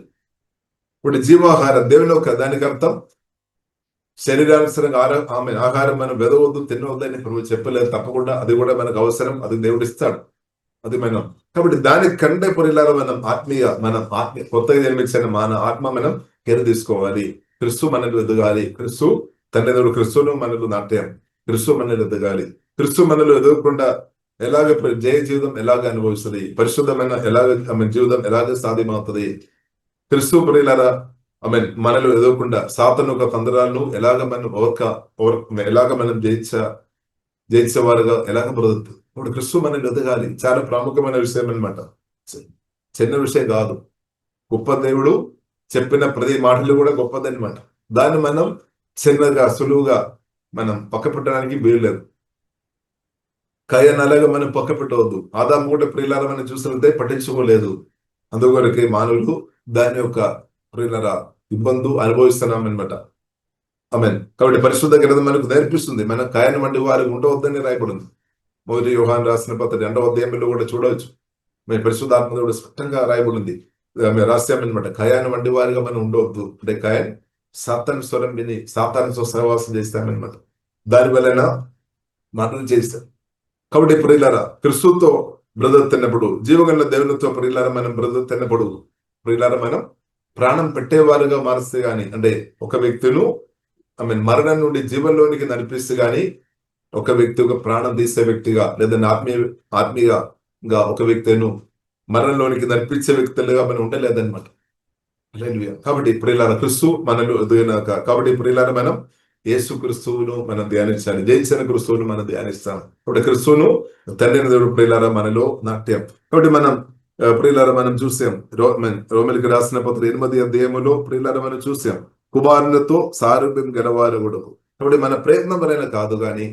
ఇప్పుడు జీవాహారం దేవుని యొక్క దానికి అర్థం శరీరానుసరంగా ఆహారం మనం వెదవద్దు, తినవద్దని ప్రభు చెప్పలేదు. తప్పకుండా అది కూడా మనకు అవసరం, అది దేవుడు ఇస్తాడు, అది మనం. కాబట్టి దానికి కంటే పొరిలాగా మనం ఆత్మీయ కొత్తగా జన్మించిన మన ఆత్మ మనం కేర్ తీసుకోవాలి. క్రిస్తు మనలు ఎదగాలి. క్రిస్తు తల్లిదండ్రులు క్రిస్తును మనలు నాట్యం, క్రిస్తు మనలు ఎదగాలి. క్రిస్తు మనలు ఎదగకుండా ఎలాగ జయ జీవితం ఎలాగ అనుభవిస్తుంది, పరిశుద్ధమైన జీవితం ఎలాగ సాధ్యమవుతుంది? క్రిస్తు ప్రియులారా మనలో ఎదగకుండా సాతాను యొక్క తంత్రాలను ఎలాగ మనం ఎలాగ మనం జయించేవారుగా ఎలాగ బ్రతుకుతుంది? ఇప్పుడు క్రిస్తు మనల్ని ఎదగాలి. చాలా ప్రాముఖ్యమైన విషయం అనమాట, చిన్న విషయం కాదు. గొప్ప దేవుడు చెప్పిన ప్రతి మాటలు కూడా గొప్పదనమాట. దాన్ని మనం చిన్నగా సులువుగా మనం పక్క పెట్టడానికి వీల్లేదు. కయ్యను అలాగా మనం పక్క పెట్టవద్దు. ఆదాము కూడా ప్రియులారా మనం చూసినట్టే పట్టించుకోలేదు. అందుకొరకే మానవులు దాని యొక్క ప్రియులారా ఇబ్బంది అనుభవిస్తున్నాం అనమాట. కాబట్టి పరిశుద్ధ గ్రంథం మనకు నేర్పిస్తుంది, మన కయ్యను వంటి వారు ఉండవద్దని రాయబడింది. మొదటి యోహాను రాసిన పత్రిక 2వ అధ్యాయంలో కూడా చూడవచ్చు. పరిశుద్ధాత్మ కూడా స్పష్టంగా రాయబడింది, రాశామన్నమాట. కయ్యను వంటి వారిగా మనం ఉండవద్దు. అంటే కయ్యను సాతాను స్వరం విని సాతానుతో సహవాసం చేస్తామన్నమాట. దాని వలన మాటలు చేస్తాం. కాబట్టి ప్రియులారా క్రిస్తుతో బ్రతుకుతున్నప్పుడు, జీవగల దేవునితో ప్రియులారా మనం బ్రతుకుతున్నప్పుడు, ప్రియులారా మనం ప్రాణం పెట్టేవారుగా మారుస్తే గాని, అంటే ఒక వ్యక్తిను మరణం నుండి జీవంలోనికి నడిపిస్తే గాని, ఒక వ్యక్తి ఒక ప్రాణం తీసే వ్యక్తిగా, లేదా ఆత్మీయంగా ఒక వ్యక్తిను మరణంలోనికి నడిపించే వ్యక్తులుగా మనం ఉండలేదన్నమాట. కాబట్టి ప్రియులారా క్రిస్తు మనలో ఎదిగినాక, కాబట్టి ప్రియులారా మనం యేసు క్రిస్తువును మనం ధ్యానించాలి. జయించిన క్రిస్తువును మనం ధ్యానిస్తాం. కాబట్టి క్రిస్తువును తండ్రిని దేవుడు ప్రియులారా మనలో నాట్యం. కాబట్టి మనం ప్రియులారా మనం చూసాం, రోమిలికి రాసిన పత్రిక 8వ అధ్యాయములో ప్రియులారా మనం చూసాం, కుమారునితో సారూప్యం గలవారు కూడా. కాబట్టి మన ప్రయత్నం వలన కాదు కానీ,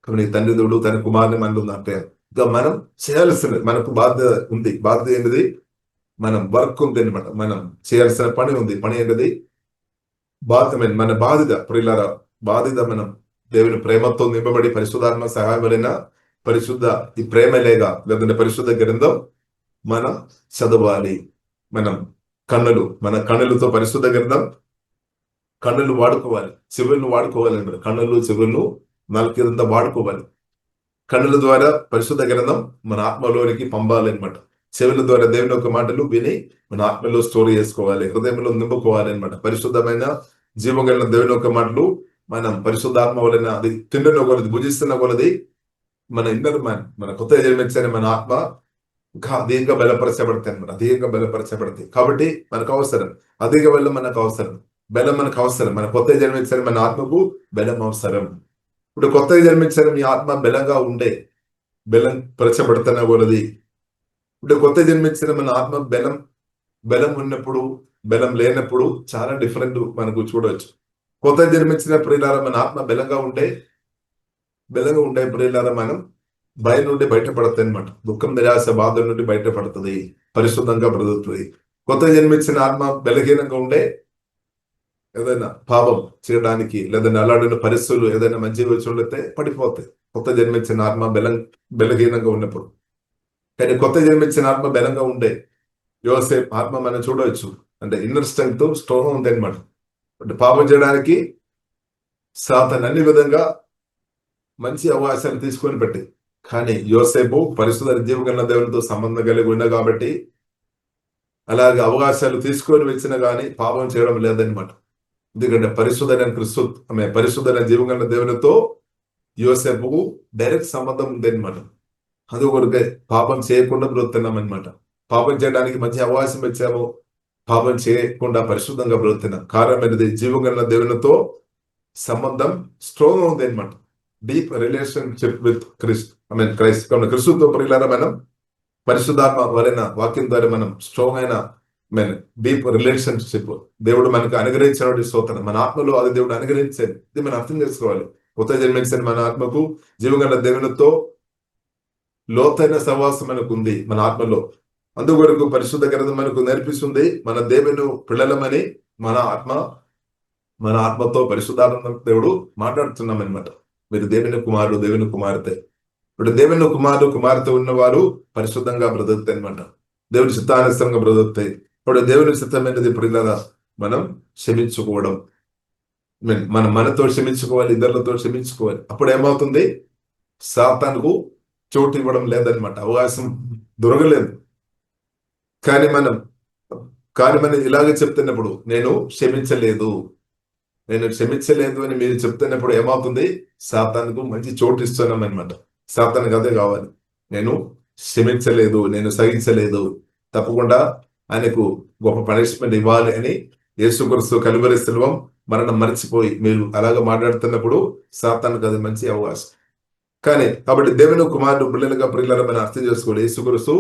కాబట్టి తండ్రి దేవుడు తన కుమారుని మనలో నాట్యం. ఇంకా మనం చేయాల్సినది, మనకు బాధ్యత ఉంది. బాధ్యత ఏంటిది? మనం వర్క్ ఉంది అనమాట. మనం చేయాల్సిన పని ఉంది. పని ఏంటిది? మన బాధ్యత ప్రియులారా, బాధ్యత మనం దేవుని ప్రేమతో నింపబడి పరిశుద్ధాత్మ సహాయమైన పరిశుద్ధ ఈ ప్రేమలేగా, లేదంటే పరిశుద్ధ గ్రంథం మనం చదవాలి. మన కన్నులతో పరిశుద్ధ గ్రంథం, కన్నులు వాడుకోవాలి, చెవులను వాడుకోవాలి అంటారు. కన్నులు చెవులను నాలుగు వాడుకోవాలి. కన్నుల ద్వారా పరిశుద్ధ గ్రంథం మన ఆత్మలోనికి పంపాలి అనమాట. చెవుల ద్వారా దేవుని యొక్క మాటలు విని మన ఆత్మలో స్టోర్ చేసుకోవాలి, హృదయంలో నింపుకోవాలి అనమాట. పరిశుద్ధమైన జీవగల దేవుని యొక్క మాటలు మనం పరిశుద్ధాత్మ వలన, అది తిండిన కొలది, భుజిస్తున్న కొలది మన ఇన్నర్ మ్యాన్, మన కొత్త జన్మించిన మన ఆత్మ ఇంకా అధికంగా బలపరచబడతాయి అనమాట. అధికంగా బలపరచబడతాయి. కాబట్టి మనకు అవసరం, అధిక బలం మనకు అవసరం, బలం మనకు అవసరం. మన కొత్త జన్మించిన మన ఆత్మకు బలం అవసరం. ఇప్పుడు కొత్తగా జన్మించిన మీ ఆత్మ బలంగా ఉండే, బలం పరచబడుతున్న కొలది. ఇప్పుడు కొత్త జన్మించిన మన ఆత్మ బలం ఉన్నప్పుడు, బలం లేనప్పుడు చాలా డిఫరెంట్ మనకు చూడవచ్చు. కొత్త జన్మించిన ప్రియులారా మన ఆత్మ బలంగా ఉండే ప్రియులారా మనం భయం నుండి బయటపడతాయి అనమాట. దుఃఖం, నిరాశ, బాధ నుండి బయటపడుతుంది, పరిశుద్ధంగా బ్రతుకుతుంది. కొత్త జన్మించిన ఆత్మ బలహీనంగా ఉండే ఏదైనా పాపం చేయడానికి, లేదంటే అలాంటి పరిస్థితులు ఏదైనా మంచి వచ్చినట్లయితే పడిపోతాయి. కొత్త జన్మించిన ఆత్మ బలహీనంగా ఉన్నప్పుడు. కానీ కొత్త జన్మించిన ఆత్మ బలంగా ఉండే యోసేపు ఆత్మ మనం చూడవచ్చు. అంటే ఇన్నర్ స్ట్రెంగ్త్ స్ట్రాంగ్ ఉంది అనమాట. అంటే పాపం చేయడానికి సాతాను అన్ని విధంగా మంచి అవకాశాలు తీసుకొని పెట్టి, కానీ యోసేపు పరిశుద్ధ జీవగల దేవునితో సంబంధం కలిగి ఉన్నా కాబట్టి అలాగే అవకాశాలు తీసుకొని వచ్చినా కానీ పాపం చేయడం లేదనమాట. ఎందుకంటే పరిశుద్ధమైన జీవగల దేవునితో యోసేపుకు డైరెక్ట్ సంబంధం ఉంది అనమాట. అందుకొరకే పాపం చేయకుండా బ్రతుకుతున్నాం అనమాట. పాపం చేయడానికి మంచి అవకాశం ఇచ్చాము, పాపం చేయకుండా పరిశుద్ధంగా బ్రతుకుతున్నాం. కారణం అనేది జీవగల దేవునితో సంబంధం స్ట్రాంగ్ ఉంది అనమాట. డీప్ రిలేషన్షిప్ విత్ క్రీస్తుతో ప్రియులారా మనం పరిశుద్ధాత్మ వలన వాక్యం ద్వారా మనం స్ట్రాంగ్ అయిన డీప్ రిలేషన్షిప్ దేవుడు మనకు అనుగ్రహించిన స్తోత్రం. మన ఆత్మలో అది దేవుడు అనుగ్రహించేది. ఇది మనం అర్థం చేసుకోవాలి. కొత్త జన్మించిన మన ఆత్మకు జీవగల దేవునితో లోతైన సహవాసం మనకు ఉంది మన ఆత్మలో. అందువరకు పరిశుద్ధ గ్రంథం మనకు నేర్పిస్తుంది మన దేవుని పిల్లలమని. మన ఆత్మతో పరిశుద్ధాత్మ దేవుడు మాట్లాడుతున్నాం అనమాట. మీరు దేవుని కుమారుడు, దేవుని కుమార్తె. ఇప్పుడు దేవుని కుమారుడు కుమార్తె ఉన్నవారు పరిశుద్ధంగా బ్రతుకుతాయి అనమాట. దేవుని చిత్తానుసారంగా బ్రతుకుతాయి. ఇప్పుడు దేవుని చిత్తమైనది ప్రియులారా మనం క్షమించుకోవడం. మనతో క్షమించుకోవాలి, ఇతరులతో క్షమించుకోవాలి. అప్పుడు ఏమవుతుంది? సాతానుకు చోటు ఇవ్వడం లేదనమాట, అవకాశం దొరకలేదు. కానీ మనం ఇలాగే చెప్తున్నప్పుడు నేను క్షమించలేదు అని మీరు చెప్తున్నప్పుడు ఏమవుతుంది? సాతానుకు మంచి చోటు ఇస్తున్నాం అనమాట. సాతానుకు అదే కావాలి. నేను క్షమించలేదు, నేను సహించలేదు, తప్పకుండా ఆయనకు గొప్ప పనిష్మెంట్ ఇవ్వాలి అని యేసుక్రీస్తు కలువరి శిలువం మరణం మర్చిపోయి మీరు అలాగే మాట్లాడుతున్నప్పుడు సాతానుకు అది మంచి అవకాశం. కానీ కాబట్టి దేవుని కుమారుడు పిల్లలుగా ప్రియులను మనం అర్థం చేసుకోవాలి. యేసుక్రీస్తు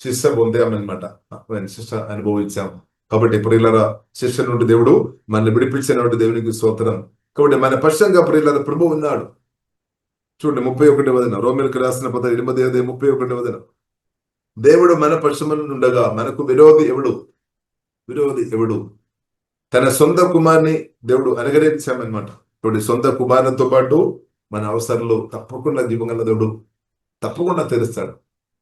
శిక్ష పొందామన్నమాట, శిక్ష అనుభవించాం. కాబట్టి ప్రియులర శిక్ష నుండి దేవుడు మనల్ని విడిపించిన దేవునికి స్తోత్రం. కాబట్టి మన పక్షంగా ప్రియులర ప్రభు ఉన్నాడు. చూడండి 31 రోమిలకు రాసిన 8:31. దేవుడు మన పక్షమునుండగా మనకు విరోధి ఎవడు? తన సొంత కుమార్ని దేవుడు అనుగ్రహించామన్నమాట. ఇప్పుడు సొంత కుమారునితో పాటు మన అవసరాలు తప్పకుండా జీవగల దేవుడు తప్పకుండా తెలుస్తాడు.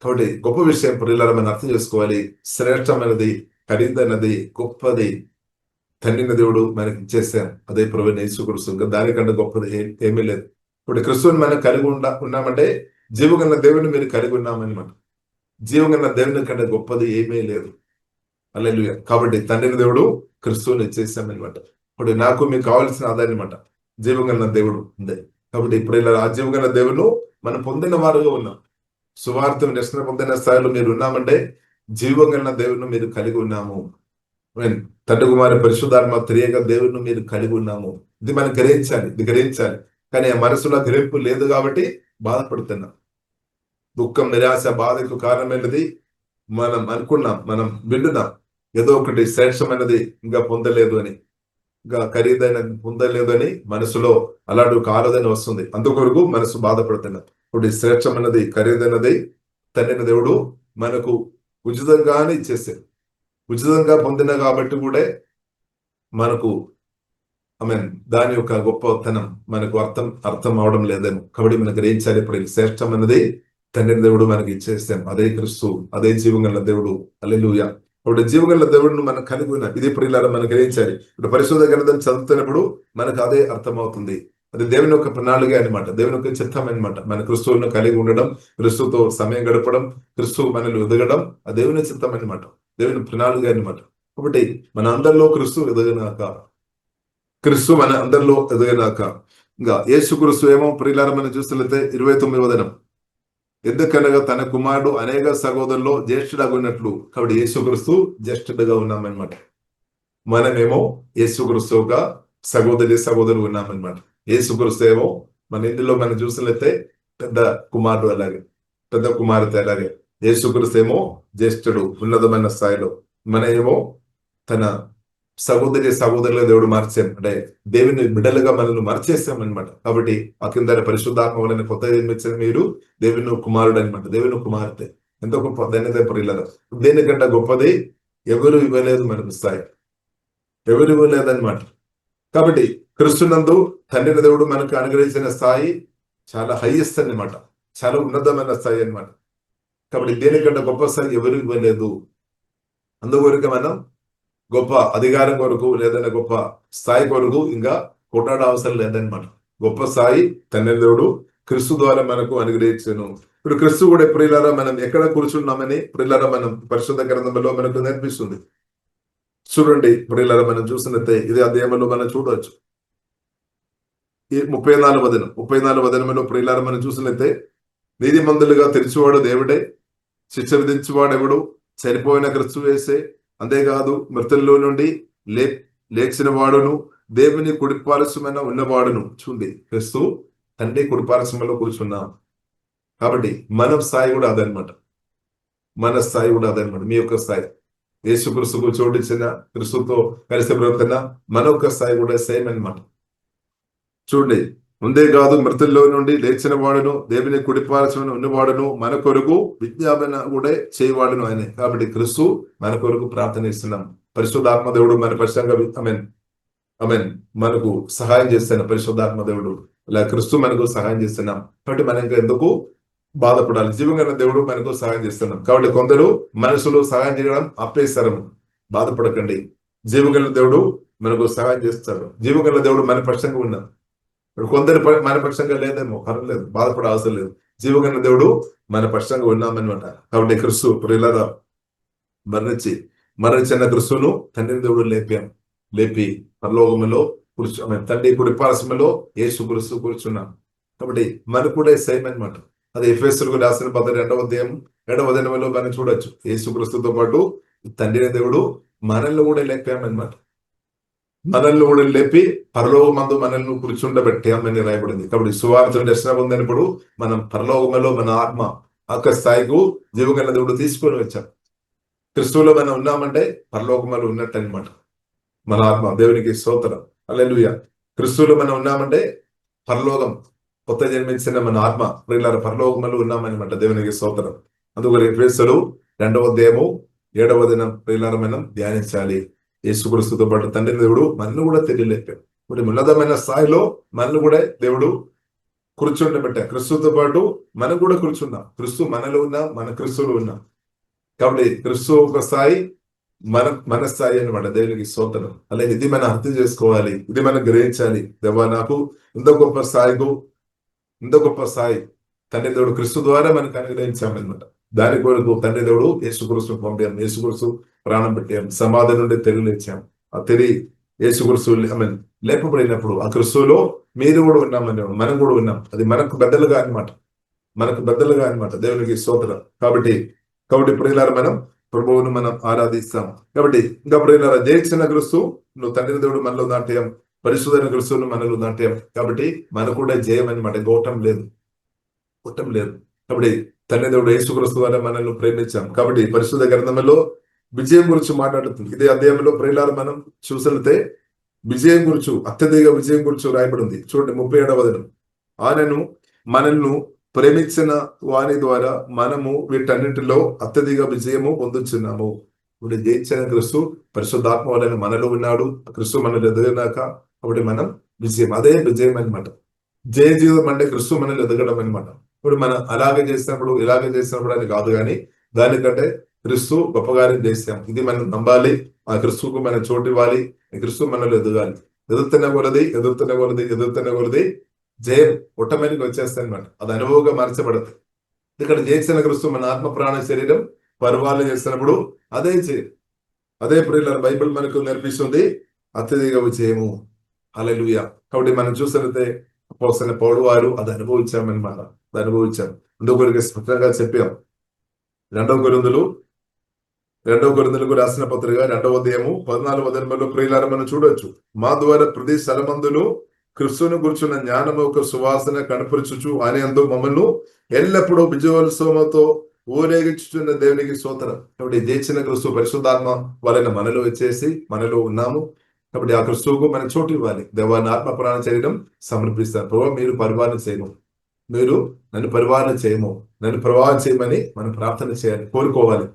కాబట్టి గొప్ప విషయం ప్రియులారా మనం అర్థం చేసుకోవాలి. శ్రేష్టమైనది, ఖరీదైనది, గొప్పది తండ్రిని దేవుడు మనకి ఇచ్చేసాం. అదే ప్రభువైన యేసుక్రీస్తు. దానికంటే గొప్పది ఏమీ లేదు. ఇప్పుడు క్రిస్తువుని మనం కలిగి ఉన్నామంటే జీవగల దేవుని మీరు కలిగి ఉన్నామన్నమాట. జీవగల దేవుని కంటే గొప్పది ఏమీ లేదు. హల్లెలూయా. కాబట్టి తండ్రిని దేవుడు క్రిస్తువుని ఇచ్చేసామన్నమాట. ఇప్పుడు నాకు మీకు కావాల్సిన ఆదాయనమాట జీవగల దేవుడు ఉంది. కాబట్టి ఇప్పుడు ఇలా ఆ జీవగల దేవుడు మనం పొందిన వారుగా ఉన్నాం. సువార్త నిరసన పొందిన స్థాయిలో మీరు ఉన్నామంటే జీవగల దేవుని మీరు కలిగి ఉన్నాము. తండ్రి కుమారి పరిశుద్ధాత్మ త్రియేక దేవుని మీరు కలిగి ఉన్నాము. ఇది మనం గ్రహించాలి. కానీ ఆ మనసులో గ్రహింపు లేదు కాబట్టి బాధపడుతున్నాం. దుఃఖం, నిరాశ, బాధకు కారణమైనది మనం అనుకున్నాం, మనం వింటున్నాం ఏదో ఒకటి శ్రేష్టమైనది ఇంకా పొందలేదు అని, ఇంకా ఖరీదైన పొందలేదు అని మనసులో అలాంటి ఒక ఆలోచన వస్తుంది. అందుకొరకు మనసు బాధపడుతున్నాం. ఇప్పుడు శ్రేష్టమైనది, ఖరీదైనది తండ్రిని దేవుడు మనకు ఉచితంగానే ఇచ్చేసాడు. ఉచితంగా పొందిన కాబట్టి కూడా మనకు దాని యొక్క గొప్పతనం మనకు అర్థం అవడం లేదేమో. కాబట్టి మనం గ్రహించాలి. ఇప్పుడు శ్రేష్టమైనది తండ్రిని దేవుడు మనకి ఇచ్చేస్తాం. అదే క్రీస్తు, అదే జీవగల దేవుడు. హల్లెలూయా. ఇప్పుడు జీవగల దేవుడిని మనం కలిగి ఉన్నాం. ఇది ప్రియులారా మనం గ్రహించాలి. ఇప్పుడు పరిశుద్ధ గ్రంథం చదువుతున్నప్పుడు మనకు అదే అర్థమవుతుంది. అది దేవుని యొక్క ప్రణాళిక అనమాట, దేవుని యొక్క చిత్తం అనమాట. మన క్రిస్తువును కలిగి ఉండడం, క్రిస్తుతో సమయం గడపడం, క్రిస్తువు మనల్ని ఎదగడం ఆ దేవుని చిత్తం అనమాట, దేవుని ప్రణాళిక అనమాట. కాబట్టి మన అందరిలో క్రిస్తువు ఎదగనాక, క్రిస్తు మన అందరిలో ఎదగనాక ఇంకా యేసుక్రీస్తు ఏమో ప్రియులారా మనం చూస్తున్నట్లయితే 29 ఎందుకనగా తన కుమారుడు అనేక సహోదరుల్లో జ్యేష్ఠుడుగా ఉన్నట్లు. కాబట్టి యేసుక్రీస్తు జ్యేష్ఠుడుగా ఉన్నామన్నమాట. మనమేమో యేసుక్రీస్తు ఒక సహోదరులు ఉన్నామన్నమాట. యేసుక్రీస్తు ఏమో మన ఇందులో మనం చూసినట్లయితే పెద్ద కుమారుడు, అలాగే పెద్ద కుమార్తె, అలాగే యేసుక్రీస్తు ఏమో జ్యేష్ఠుడు ఉన్నతమైన స్థాయిలో. మన ఏమో తన సహోదరులుగా దేవుడు మార్చాం, అంటే దేవుని బిడ్డలుగా మనల్ని మార్చేస్తామన్నమాట. కాబట్టి ఆ కింద పరిశుద్ధాత్మ వలన కొత్త జన్మించిన మీరు దేవుని కుమారుడు అనమాట, దేవుని కుమార్తె. ఎంతో గొప్ప ధన్యత ప్రియులారా. దేనికంటే గొప్పది ఎవరు ఇవ్వలేదు మనకు స్థాయి, ఎవరు ఇవ్వలేదన్నమాట. కాబట్టి క్రీస్తునందు తండ్రిని దేవుడు మనకు అనుగ్రహించిన స్థాయి చాలా హైయెస్ట్ అన్నమాట, చాలా ఉన్నతమైన స్థాయి అన్నమాట. కాబట్టి దేనికంటే గొప్ప స్థాయి ఎవరు ఇవ్వలేదు. అందువరకు మనం గొప్ప అధికారం కొరకు లేదన్నా గొప్ప స్థాయి కొరకు ఇంకా కొట్టాడ అవసరం లేదనమాట. గొప్ప స్థాయి తండ్రి దేవుడు క్రీస్తు ద్వారా మనకు అనుగ్రహించను. ఇప్పుడు క్రీస్తు కూడా ప్రియులారా మనం ఎక్కడ కూర్చున్నామని ప్రియులారా మనం పరిశుద్ధ గ్రంథంలో మనకు నేర్పిస్తుంది. చూడండి ప్రియులారా మనం చూసినట్టే ఇది అధ్యాయంలో మనం చూడవచ్చు. ఈ 34వ దినములో ప్రియులారా మనం చూసినట్టే నీతిమంతులుగా తెరిచేవాడు దేవుడే, శిక్ష విధించేవాడు ఎవడు? చనిపోయిన క్రీస్తు వేసే. అంతేకాదు మృతుల్లో నుండి లేచిన వాడును, దేవుని కుడిపార్శ్వమైన ఉన్నవాడును. చూడండి క్రీస్తు తండ్రి కుడిపార్శ్వంలో కూర్చున్నాం. కాబట్టి మన స్థాయి కూడా అదనమాట. మన స్థాయి కూడా అదనమాట. మీ యొక్క స్థాయి యేసు క్రీస్తుకు చోటిచ్చిన, క్రీస్తుతో కలిసి బ్రతున్న మన యొక్క స్థాయి కూడా సేమ్ అనమాట. చూడండి, ముందే కాదు మృతుల్లో నుండి లేచిన వాడును, దేవుని కుడిపార్శ్వన ఉన్నవాడును, మన కొరకు విజ్ఞాపన కూడా చేయవాడును ఆయనే. కాబట్టి క్రీస్తు మన కొరకు ప్రార్థన ఇస్తున్నాం. పరిశుద్ధాత్మ దేవుడు మన పక్షంగా ఆమేన్ మనకు సహాయం చేస్తున్న పరిశుద్ధాత్మ దేవుడు, ఇలా క్రీస్తు మనకు సహాయం చేస్తున్నాం. కాబట్టి మనం ఇంకా ఎందుకు బాధపడాలి? జీవగల దేవుడు మనకు సహాయం చేస్తున్నాం. కాబట్టి కొందరు మనసులో సహాయం చేయడం ఆపేస్తారు. బాధపడకండి, జీవగల దేవుడు మనకు సహాయం చేస్తాడు. జీవగల దేవుడు మన పక్షంగా ఉన్నాం. కొందరు మన పక్షంగా లేదేమో, పర్లేదు, బాధపడే అవసరం లేదు. జీవగల దేవుడు మన పక్షంగా ఉన్నామన్నమాట. కాబట్టి క్రీస్తు ప్రియులారా మరణించిన క్రీస్తును తండ్రి దేవుడు లేపి పరలోకములో తండ్రి కుడిపార్శ్వములో యేసు క్రీస్తు కూర్చున్నాం. కాబట్టి మనకు కూడా సేమ్ అనమాట. అది ఎఫెసీయులకు రాసిన పత్రిక 2వ అధ్యాయం 7వ వచనంలో మనం చూడొచ్చు. యేసు క్రీస్తుతో పాటు తండ్రి దేవుడు మనల్ని కూడా లేపామన్నమాట. మనల్ని కూడా లేపి పరలోకమందు మనల్ని కూర్చుండబెట్టామని రాయబడింది. కాబట్టి సువార్త దర్శనం పొందినప్పుడు మనం పరలోకములో మన ఆత్మ ఆక స్థాయికు జీవగల దేవుడు తీసుకొని వచ్చాం. క్రీస్తులో మనం ఉన్నామంటే పరలోకములో ఉన్నట్టు అనమాట. మన ఆత్మ దేవునికి స్తోత్రం, హల్లెలూయా. క్రీస్తులో మనం ఉన్నామంటే పరలోకం, కొత్త జన్మించిన మన ఆత్మ ప్రియులారా పరలోకములో ఉన్నామన్నమాట. దేవునికి స్తోత్రం. అందుకని ఎఫెసీయులు 2వ అధ్యాయము 7వ వచనం ప్రియులారా మనం ధ్యానించాలి. యేసుక్రీస్తుతో పాటు తండ్రి దేవుడు మనల్ని కూడా తెలియలేపాడు. ఇప్పుడు ఉన్నతమైన స్థాయిలో మనల్ని కూడా దేవుడు కూర్చుండబెట్టాం. క్రీస్తుతో పాటు మనం కూడా కూర్చున్నాం. క్రీస్తు మనలో ఉన్నాం, మన క్రీస్తులో ఉన్నాం. కాబట్టి క్రీస్తు ఒక స్థాయి, మన స్థాయి అనమాట. దేవునికి స్తోత్రం. అలాగే ఇది మనం అర్థం చేసుకోవాలి, ఇది మనం గ్రహించాలి. దేవా నాకు ఇంత గొప్ప స్థాయి తండ్రి దేవుడు క్రీస్తు ద్వారా మనకు అనుగ్రహించామన్నమాట. దాని కొరకు తండ్రి దేవుడు యేసుక్రీస్తును పంపాం. యేసుక్రీస్తు ప్రాణం పెట్టాం, సమాధి నుండి తెలియలేచాం. ఆ యేసుక్రీస్తు లేపబడినప్పుడు ఆ క్రీస్తులో మీరు కూడా ఉన్నామని, మనం కూడా ఉన్నాం. అది మనకు బద్దలుగా అనమాట. దేవునికి స్తోత్రం. కాబట్టి ప్రియులారా మనం ప్రభువును మనం ఆరాధిస్తాం. కాబట్టి ఇంకా ప్రియులారా జయించిన క్రీస్తు నువ్వు తండ్రి దేవుడు మనలో దాట్యాం, పరిశుద్ధైన క్రీస్తును మనలో దాట్యాం. కాబట్టి మనకు కూడా జయం అనమాట. గోటం లేదు. కాబట్టి తండ్రి దేవుడు యేసుక్రీస్తు ద్వారా మనల్ని ప్రేమించాం. కాబట్టి పరిశుద్ధ గ్రంథంలో విజయం గురించి మాట్లాడుతుంది. ఇదే అధ్యాయంలో ప్రియులారా మనం చూసితే విజయం గురించి, అత్యధిక విజయం గురించి రాయబడింది. చూడండి 37వ వచనం. ఆయనను మనల్ని ప్రేమించిన వాని ద్వారా మనము వీటన్నింటిలో అత్యధిక విజయము పొందుచున్నాము. ఇప్పుడు జయించిన క్రీస్తు పరిశుద్ధాత్మ వలన మనలో ఉన్నాడు. క్రీస్తు మనల్ని ఎదగనాక కాబట్టి మనం అదే విజయం అనమాట. జయ జీవితం అంటే క్రీస్తు మనల్ని ఎదగడం అనమాట. ఇప్పుడు మనం ఇలాగే చేసినప్పుడు అని కాదు, కానీ దానికంటే క్రీస్తు గొప్పగానే చేస్తాం. ఇది మనం నమ్మాలి. ఆ క్రీస్తుకు మనం చోటు ఇవ్వాలి. క్రీస్తు మనల్ని ఎదగాలి. ఎదుగుతున్న కొలది జయం ఒట్టమనికి వచ్చేస్తాయి అనమాట. అది అనుభవంగా మార్చబడదు. ఇక్కడ జయించిన క్రీస్తు మన ఆత్మ ప్రాణ శరీరం పరిపాలన చేస్తున్నప్పుడు అదే ప్రియులారా బైబిల్ మనకు నేర్పిస్తుంది అత్యధిక విజయము. హల్లెలూయా. కాబట్టి మనం చూసినట్లయితే అపోస్తలుడైన పౌలు వారు అది అనుభవించాం. అందుకొరకు స్పష్టంగా చెప్పాం. 2వ కొరింథీయులకు రాసిన పత్రిక 2వ అధ్యాయము 14వ వచనంలో ప్రియులారా మనం చూడొచ్చు. మా ద్వారా ప్రతి స్థలమందును క్రీస్తును కూర్చున్న జ్ఞానము ఒక సువాసన కనపరచుచు ఆయన యందు మమ్మల్ని ఎల్లప్పుడూ విజయోత్సవముతో ఊరేగించుచున్న దేవునికి స్తోత్రం. కాబట్టి జయించిన క్రీస్తు పరిశుద్ధాత్మ వలన మనలో వచ్చేసి మనలో ఉన్నాము. కాబట్టి ఆ క్రీస్తువుకు మనం చోటు ఇవ్వాలి. దేవాన్ని ఆత్మ ప్రాణ శరీరం సమర్పిస్తారు. ప్రభు మీరు పరిపాలన చేయము, మీరు నన్ను పరిపాలన చేయము, నన్ను ప్రభావం చేయమని మనం ప్రార్థన చేయాలి, కోరుకోవాలి.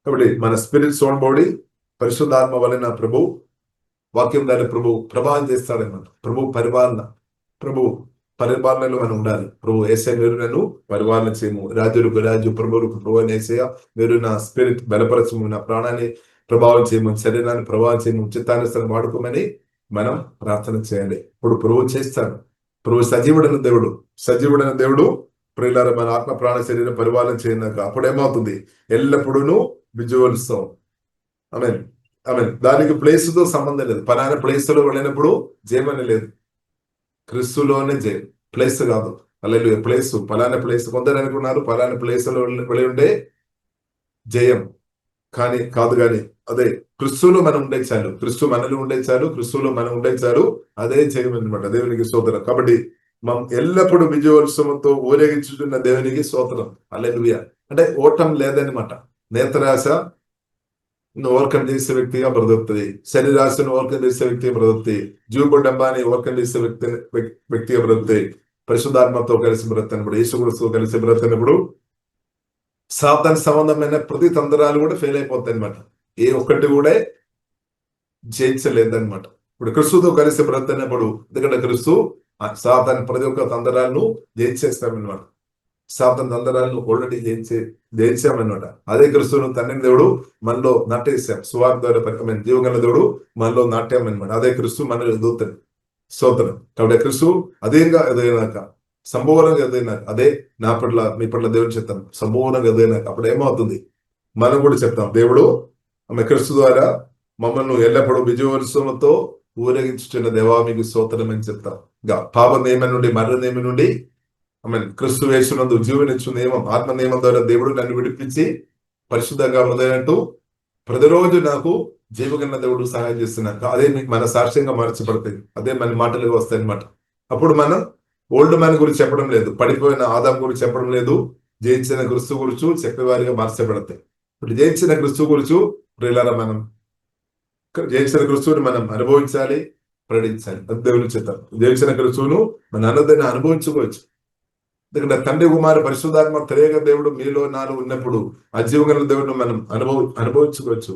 కాబట్టి మన స్పిరిట్ సోల్ బాడీ పరిశుద్ధాత్మ వలన ప్రభు వాక్యం దాన్ని ప్రభు ప్రభావం చేస్తాడన్నమాట. ప్రభు పరిపాలనలో మనం ఉండాలి. ప్రభు ఏసే మీరు నన్ను పరిపాలన చేయము, రాజులకు రాజు ప్రభువులకు ప్రభు అని ఏసయ్య మీరు నా స్పిరిట్ బలపరచము, నా ప్రాణాన్ని ప్రభావం చేయము, శరీరాన్ని ప్రభావం చేయము, చిత్తానుసరం వాడుకోమని మనం ప్రార్థన చేయాలి. ఇప్పుడు ప్రభు చేస్తాడు. ప్రభు సజీవుడైన దేవుడు ప్రియులారా మన ఆత్మ ప్రాణ శరీరం పరిపాలన చేయనాక అప్పుడు ఏమవుతుంది? ఎల్లప్పుడూ విజయోత్సవం. ఆమేన్. దానికి ప్లేస్ తో సంబంధం లేదు. పలానా ప్లేస్ లో వెళ్ళినప్పుడు జయం అని లేదు. క్రీస్తులోనే జయం, ప్లేస్ కాదు. హల్లెలూయా. ప్లేస్ పలానా ప్లేస్ కొందరు అనుకున్నారు పలానా ప్లేస్ లో వెళ్ళి ఉండే జయం కాదు. కానీ అదే క్రీస్తులో మనం ఉండే చాలు, క్రీస్తు మనలో ఉండే చాలు, క్రీస్తులో మనం ఉండే చాలు, అదే జయం అనమాట. దేవునికి స్తోత్రం. కాబట్టి ఎల్లప్పుడూ విజయోత్సవంతో ఊరేగించుతున్న దేవునికి స్తోత్రం. హల్లెలూయా. అంటే ఓటం లేదనమాట. నేత్రాశ ఓవర్కమ్ చేసే వ్యక్తిగా బ్రతుకుతుంది, శరీరాశను ఓవర్కమ్ చేసే వ్యక్తిగా బ్రతుకుతుంది, జీవబడ్డంబాన్ని ఓవర్కమ్ చేసే వ్యక్తిగా బ్రతుకుతాయి. పరిశుద్ధాత్మతో కలిసి బ్రతుకున్నప్పుడు, యేసుక్రీస్తుతో కలిసి బ్రతుకున్నప్పుడు సాతాను సంబంధమైన ప్రతి తంత్రాలు కూడా ఫెయిల్ అయిపోతాయి అనమాట. ఏ ఒక్కటి కూడా జయించలేదన్నమాట. ఇప్పుడు క్రిస్తుతో కలిసి బ్రతుకున్నప్పుడు, ఎందుకంటే క్రిస్తు సాతాను ప్రతి ఒక్క తంత్రాలను జయించేస్తామన్నమాట. సాతాను తంత్రాలను ఆల్రెడీ జయించామన్నమాట. అదే క్రిస్తును తండ్రిని దేవుడు మనలో నాటేశాం. సువార్త ద్వారా జీవగల దేవుడు మనలో నాట్యామన్నమాట. అదే క్రిస్తు మనలో దూతని స్తోత్రం. కాబట్టి క్రిస్తు అదేగా ఎదైనాక, సంపూర్ణంగా ఎదైనాక, అదే నా పట్ల మీ పట్ల దేవుని చెప్తాం, సంపూర్ణంగా ఎదైనాక అప్పుడు ఏమవుతుంది? మనం కూడా చెప్తాం, దేవుడు ఆమె క్రిస్తు ద్వారా మమ్మల్ని ఎల్లప్పుడూ విజయోత్సవంతో ఊరేగించుతున్న దేవా మీకు స్తోత్రం అని చెప్తాం. పాప నియమం నుండి, మరణ నియమం నుండి క్రిస్తు యేసునందు జీవనిచ్చు నియమం, ఆత్మ నియమం ద్వారా దేవుడు నన్ను విడిపించి పరిశుద్ధంగా ఉండేటట్టు ప్రతిరోజు నాకు జీవగన్న దేవుడు సహాయం చేస్తున్నాక అదే మన సాక్ష్యంగా మార్చబడతాయి. అదే మన మాటలుగా వస్తాయి అనమాట. అప్పుడు మనం ఓల్డ్ మ్యాన్ గురించి చెప్పడం లేదు, పడిపోయిన ఆదాం గురించి చెప్పడం లేదు, జయించిన క్రిస్తు గురించి చెప్పేవారిగా మార్చబడతాయి. ఇప్పుడు జయించిన క్రిస్తు గురించి ప్రియులారా మనం జయించిన క్రిస్తువుని మనం అనుభవించాలి, ప్రకటించాలి. అది దేవుని చిత్తం. జయించిన క్రిస్తువును మన అన్నదాన్ని అనుభవించుకోవచ్చు. ఎందుకంటే తండ్రి కుమారు పరిశుద్ధాత్మ త్రియేక దేవుడు మీలో నాలో ఉన్నప్పుడు ఆ జీవగల దేవుడిని మనం అనుభవించుకోవచ్చు.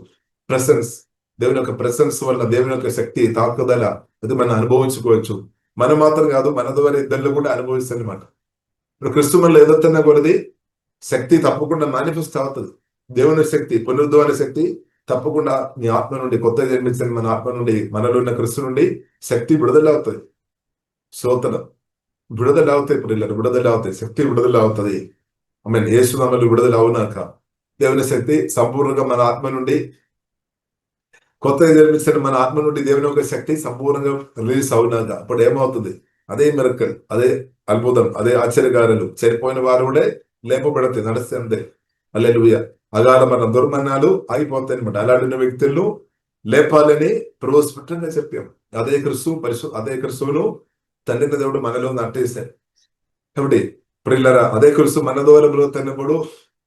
ప్రెసెన్స్, దేవుని యొక్క ప్రెసెన్స్ వల్ల దేవుని యొక్క శక్తి, తాకుదల అది మనం అనుభవించుకోవచ్చు. మనం మాత్రం కాదు, మన ద్వారా ఇద్దరు కూడా అనుభవిస్తుంది అనమాట. ఇప్పుడు క్రిస్తు మనలో ఎదుగుతున్న కొలది శక్తి తప్పకుండా మేనిఫెస్ట్ అవుతుంది. దేవుని శక్తి, పునరుద్ధరణ శక్తి తప్పకుండా మీ ఆత్మ నుండి, కొత్తగా జన్మించిన మన ఆత్మ నుండి, మనలో ఉన్న క్రిస్తు నుండి శక్తి విడుదల అవుతుంది. స్తోత్రం. విడుదల అవుతాయి పిల్లలు, విడుదల అవుతాయి, శక్తి విడుదల అవుతుంది. యేసునామములో విడుదల అవునాక దేవుని శక్తి సంపూర్ణంగా మన ఆత్మ నుండి, కొత్తగా జన్మించిన మన ఆత్మ నుండి దేవుని యొక్క శక్తి సంపూర్ణంగా రిలీజ్ అవునాక అప్పుడు ఏమవుతుంది? అదే మిరకల్, అదే అద్భుతం, అదే ఆశ్చర్యకారులు. చనిపోయిన వారు కూడా లేపబడితే నడిస్తే అంతే. హల్లెలూయా. అగాధ మన దుర్మరణాలు ఆగిపోతాయి అనమాట. అలాంటి వ్యక్తులను లేపాలని ప్రభు స్పష్టంగా చెప్పాం. అదే క్రిస్తువును తండ్రిని దేవుడు మనలో నాటేశాడు. కాబట్టి ప్రియులారా, అదే క్రిస్తు మన ద్వారా బ్రతుకుతున్నప్పుడు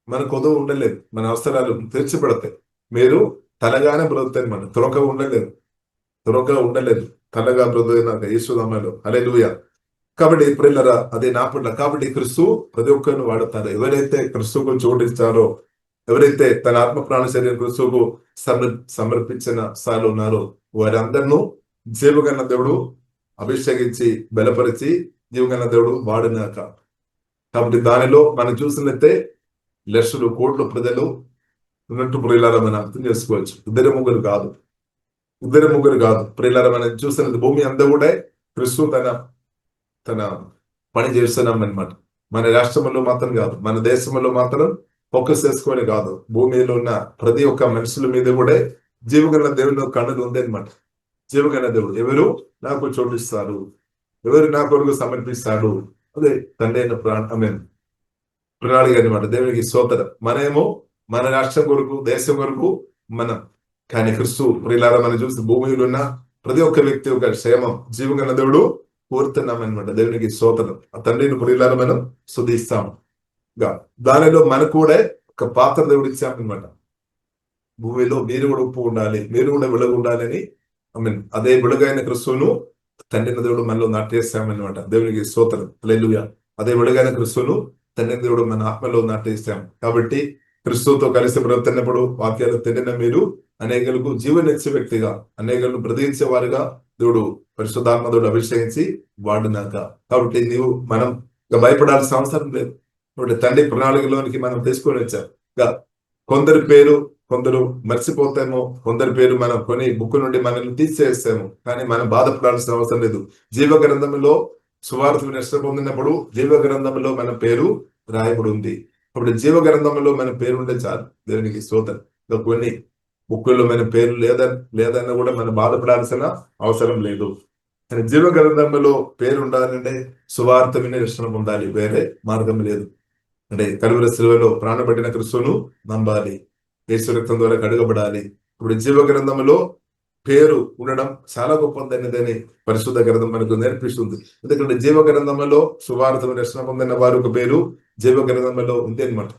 మన కొదువు ఉండలేదు, మన అవసరాలు తీర్చిపడతాయి. మీరు తలగానే బ్రతుకుతాయి అనమాట, త్వరగా ఉండలేదు, తలగా బ్రతుకున్నాక యేసునామములో. హల్లెలూయా. కాబట్టి ప్రియులారా, అదే నా పట్ల. కాబట్టి క్రిస్తు ప్రతి ఒక్కరిని వాడుతారు. ఎవరైతే క్రిస్తువుకు చోటిస్తారో, ఎవరైతే తన ఆత్మ ప్రాణ శరీరం క్రిస్తువుకు సమర్పించిన స్థాయిలో ఉన్నారో వారందరినూ జీవగల దేవుడు అభిషేకించి బలపరిచి జీవగల దేవుడు వాడినాక. కాబట్టి దానిలో మనం చూసినట్టే లక్షలు కోట్ల ప్రజలు ఉన్నట్టు ప్రియులారా మనం అర్థం చేసుకోవచ్చు. ఇద్దరు ముగ్గురు కాదు ప్రియులారా. మనం చూసినది భూమి అంతా కూడా క్రిస్తు తన పని చేస్తున్నాం అనమాట. మన రాష్ట్రంలో మాత్రం కాదు, మన దేశంలో మాత్రం ఫోకస్ చేసుకొని కాదు, భూమిలో ఉన్న ప్రతి ఒక్క మనుషుల మీద కూడా జీవగల దేవుని కన్నులు ఉంది అనమాట. జీవగల దేవుడు ఎవరు నాకు చోటిస్తారు, ఎవరు నా కొరకు సమర్పిస్తాడు, అదే తండ్రి అయిన ప్రణాళిక అనమాట. దేవునికి స్తోత్రం. మనమేమో మన రాష్ట్రం కొరకు, దేశం కొరకు మనం, కానీ క్రిస్తు ప్రియులారా మనం చూసి భూమిలో ఉన్న ప్రతి ఒక్క వ్యక్తి ఒక క్షేమం జీవగల దేవుడు కోరుతున్నామన్నమాట. దేవునికి స్తోత్రం. ఆ తండ్రిని ప్రియులారా మనం స్తుతిస్తాం. దానిలో మనకు కూడా ఒక పాత్ర దేవుడు ఇచ్చామన్నమాట. భూమిలో మీరు కూడా ఉప్పు ఉండాలి, మీరు కూడా వెలుగు ఉండాలని అదే వెలుగైన క్రిస్తువును తండ్రిని దేవుడు మనలో నాటేస్తామన్నమాట. దేవునికి స్తోత్రం. హల్లెలూయా. అదే వెలుగైన క్రిస్తువును తండ్రిని దేవుడు మన ఆత్మలో నాటేస్తాం. కాబట్టి క్రిస్తువుతో కలిసి బ్రతుకుతున్నప్పుడు వాక్యాలు తిన్న మీరు అనేకులకు జీవనిచ్చే వ్యక్తిగా, అనేకులను బ్రతికించే వారుగా దేవుడు పరిశుద్ధాత్మ దేవుడు అభిషేకించి వాడినాక. కాబట్టి మనం భయపడాల్సిన అవసరం లేదు. కాబట్టి తండ్రి ప్రణాళికలోనికి మనం తీసుకొని వచ్చాం. కొందరు మర్చిపోతామో, కొందరి పేరు మనం కొని బుక్ నుండి మనల్ని తీసేస్తాము, కానీ మనం బాధపడాల్సిన అవసరం లేదు. జీవ గ్రంథంలో సువార్త నష్టం పొందినప్పుడు జీవ గ్రంథంలో మన పేరు రాయబడి ఉంది. ఇప్పుడు జీవ గ్రంథంలో మన పేరు ఉంటే చాలు. దేవునికి స్తోత్రం. కొన్ని బుక్కుల్లో మన పేరు లేదన్నా కూడా మనం బాధపడాల్సిన అవసరం లేదు. కానీ జీవ గ్రంథంలో పేరు ఉండాలంటే సువార్త వినే రక్షణ పొందాలి, వేరే మార్గం లేదు. అంటే కలువరి శిలువలో ప్రాణపడిన క్రిస్తువును నమ్మాలి, యేసు రక్తం ద్వారా కడగబడాలి. ఇప్పుడు జీవ గ్రంథంలో పేరు ఉండడం చాలా గొప్పదనేదని పరిశుద్ధ గ్రంథం మనకు నేర్పిస్తుంది. ఎందుకంటే జీవ గ్రంథంలో సువార్తను రక్షణ పొందిన వారు ఒక పేరు జీవ గ్రంథంలో ఉంది అనమాట.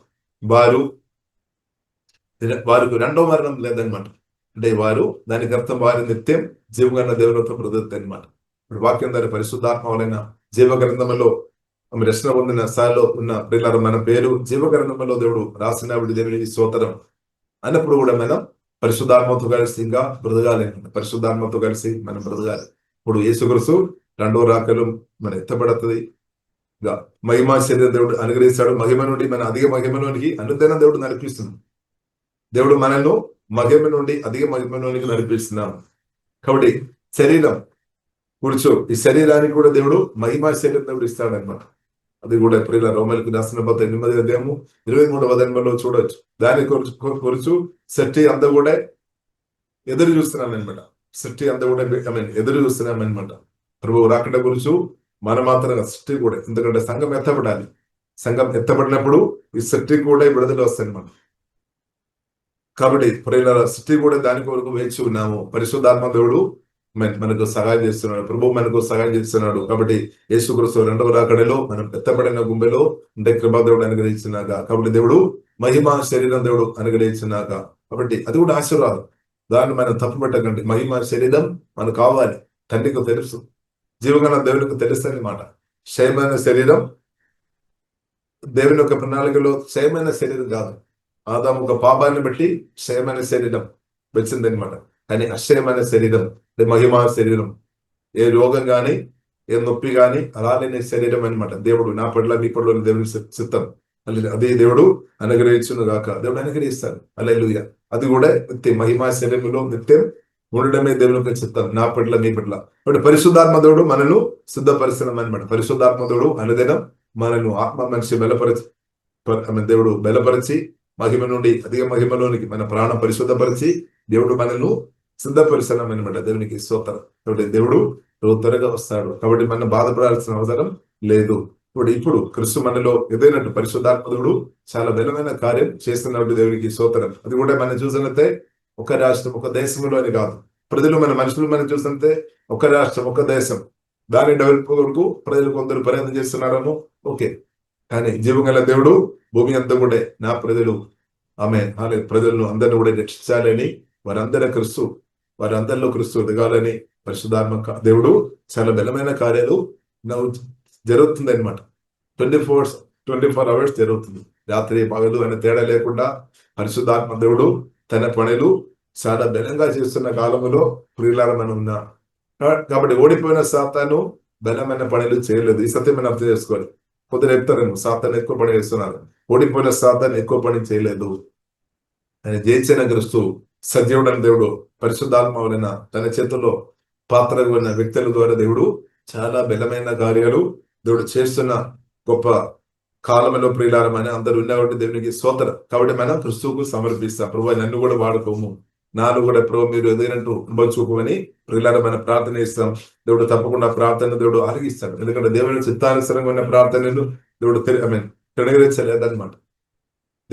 వారికి రెండో మరణం లేదనమాట. అంటే వారు దానికి అర్థం వారి నిత్యం జీవగన్న దేవులతో ప్రదత్తి అనమాట. ఇప్పుడు వాక్యం ద్వారా పరిశుద్ధాత్మ వలన జీవ గ్రంథంలో రక్షణ పొందిన స్థాయిలో ఉన్న పిల్లలు మన పేరు జీవ గ్రంథంలో దేవుడు రాసిన దేవుని స్తోత్రం అన్నప్పుడు కూడా మనం పరిశుద్ధాత్మతో కలిసి ఇంకా బ్రతకాలి. పరిశుద్ధాత్మతో కలిసి మనం బ్రతకాలి. ఇప్పుడు యేసుక్రీస్తు రెండో రాకలు మన ఎత్తబడుతుంది. ఇంకా మహిమా శరీర దేవుడు అనుగ్రహిస్తాడు. మహిమ నుండి మన అధిక మహిమలోనికి అనుదిన దేవుడు నడిపిస్తుంది. దేవుడు మనల్ని మహిమ నుండి అధిక మహిమలోనికి నడిపిస్తున్నాం. కాబట్టి శరీరం కూర్చో ఈ శరీరానికి కూడా దేవుడు మహిమా శరీరం దేవుడు ఇస్తాడనమాట. అది కూడా ప్రియుల రోమలకు రాసిన 8వ అధ్యాయము 23వ వచనంలో చూడొచ్చు. దాని కొరకు సృష్టి అంతా కూడా ఎదురు చూస్తున్నాం అనమాట. సృష్టి అంతా కూడా ఎదురు చూస్తున్నాం అనమాట. ప్రభు రాకడ గురించి మనం మాత్రం సృష్టి కూడా, ఎందుకంటే సంఘం ఎత్తబడాలి. సంఘం ఎత్తబడినప్పుడు ఈ సృష్టి కూడా విడుదల వస్తాయి అనమాట. కాబట్టి ప్రియుల సృష్టి కూడా దాని కొరకు వేచి ఉన్నాము. పరిశుద్ధాత్మ దేవుడు మనకు సహాయం చేస్తున్నాడు. ప్రభు మనకు సహాయం చేస్తున్నాడు. కాబట్టి యేసుక్రీస్తు రెండవ రాకడలో మనం ఎత్తబడిన గుంబెలో అంటే కృపా దేవుడు అనుగ్రహించినాక, కాబట్టి దేవుడు మహిమ శరీరం దేవుడు అనుగ్రహించినాక, కాబట్టి అది కూడా ఆశీర్వాదం. దాన్ని మనం తప్పుపెట్టకండి. మహిమ శరీరం మనకు కావాలి. తండ్రికి తెలుసు, జీవగల దేవునికి తెలుసు అన్నమాట. క్షయమైన శరీరం దేవుని యొక్క ప్రణాళికలో క్షయమైన శరీరం కాదు. ఆదాము ఒక పాపాన్ని బట్టి క్షయమైన శరీరం వచ్చిందనమాట. కానీ అక్షయమైన శరీరం మహిమా శరీరం, ఏ రోగం గాని ఏ నొప్పి గాని అలానే శరీరం అనమాట. దేవుడు నా పట్ల మీ పట్ల దేవుని చిత్తం అదే దేవుడు అనుగ్రహించును గాక. దేవుడు అనుగ్రహిస్తాడు. హల్లెలూయా. అది కూడా నిత్యం మహిమా శరీరంలో నిత్యం ఉండడమే దేవుని యొక్క చిత్తం నా పట్ల మీ పట్ల. కాబట్టి పరిశుద్ధాత్మ దేవుడు మనను శుద్ధపరిచడం అనమాట. పరిశుద్ధాత్మ దేవుడు అనుదినం మనను ఆత్మ మనిషి దేవుడు బలపరిచి మహిమ నుండి అధిక మహిమలోనికి మన ప్రాణం పరిశుద్ధపరిచి దేవుడు మనను సిద్ధపరిచడం అనమాట. దేవునికి స్తోత్రం. కాబట్టి దేవుడు త్వరగా వస్తాడు. కాబట్టి మనం బాధపడాల్సిన అవసరం లేదు. ఇప్పుడు క్రీస్తు మనలో ఎదైనట్టు పరిశుద్ధాత్మకుడు చాలా బలమైన కార్యం చేస్తున్నట్టు దేవునికి స్తోత్రం. అది కూడా మనం చూసినట్టే ఒక రాష్ట్రం ఒక దేశంలో అని కాదు. ప్రజలు మన మనుషులు మనం చూస్తుంటే ఒక రాష్ట్రం ఒక దేశం దాని డెవలప్ కొరకు ప్రజలు కొందరు ప్రయత్నం చేస్తున్నారేమో ఓకే. కానీ జీవగల దేవుడు భూమి అంతా కూడా నా ప్రజలు ప్రజలను అందరిని కూడా రక్షించాలని వారందరిలో క్రీస్తు ఎదగాలని పరిశుద్ధాత్మ దేవుడు చాలా బలమైన కార్యాలు జరుగుతుంది అనమాట. 24 అవర్స్ జరుగుతుంది. రాత్రి పగలు అనే తేడా లేకుండా పరిశుద్ధాత్మ దేవుడు తన పనులు చాలా బలంగా చేస్తున్న కాలంలో ప్రియులారా మనం ఉన్నా. కాబట్టి ఓడిపోయిన సాతాను బలమైన పనులు చేయలేదు. ఈ సత్యం మనం అర్థం చేసుకోవాలి. కొందరు చెప్తారేమో సాతాను ఎక్కువ పని చేస్తున్నారు. ఓడిపోయిన సాతాను ఎక్కువ పని చేయలేదు. ఆయన జయించిన క్రీస్తు సజీవుడైన దేవుడు పరిశుద్ధాత్మ వలన తన చేతుల్లో పాత్రగా ఉన్న వ్యక్తుల ద్వారా దేవుడు చాలా బలమైన కార్యాలు దేవుడు చేస్తున్న గొప్ప కాలంలో ప్రియులారమని అందరూ ఉన్నవాటి దేవునికి స్తోత్రం. కాబట్టి మనం క్రీస్తుకు సమర్పిస్తాం. ప్రభు నన్ను కూడా వాడుకోము, నాను కూడా ప్రభు మీరు ఎదిగినట్టు చూపమని ప్రియులార మనం ప్రార్థన ఇస్తాం. దేవుడు తప్పకుండా ప్రార్థన దేవుడు ఆలగిస్తాడు. ఎందుకంటే దేవుని చిత్తానుసరంగా ఉన్న ప్రార్థనలు దేవుడు తిరగరించలేదన్నమాట.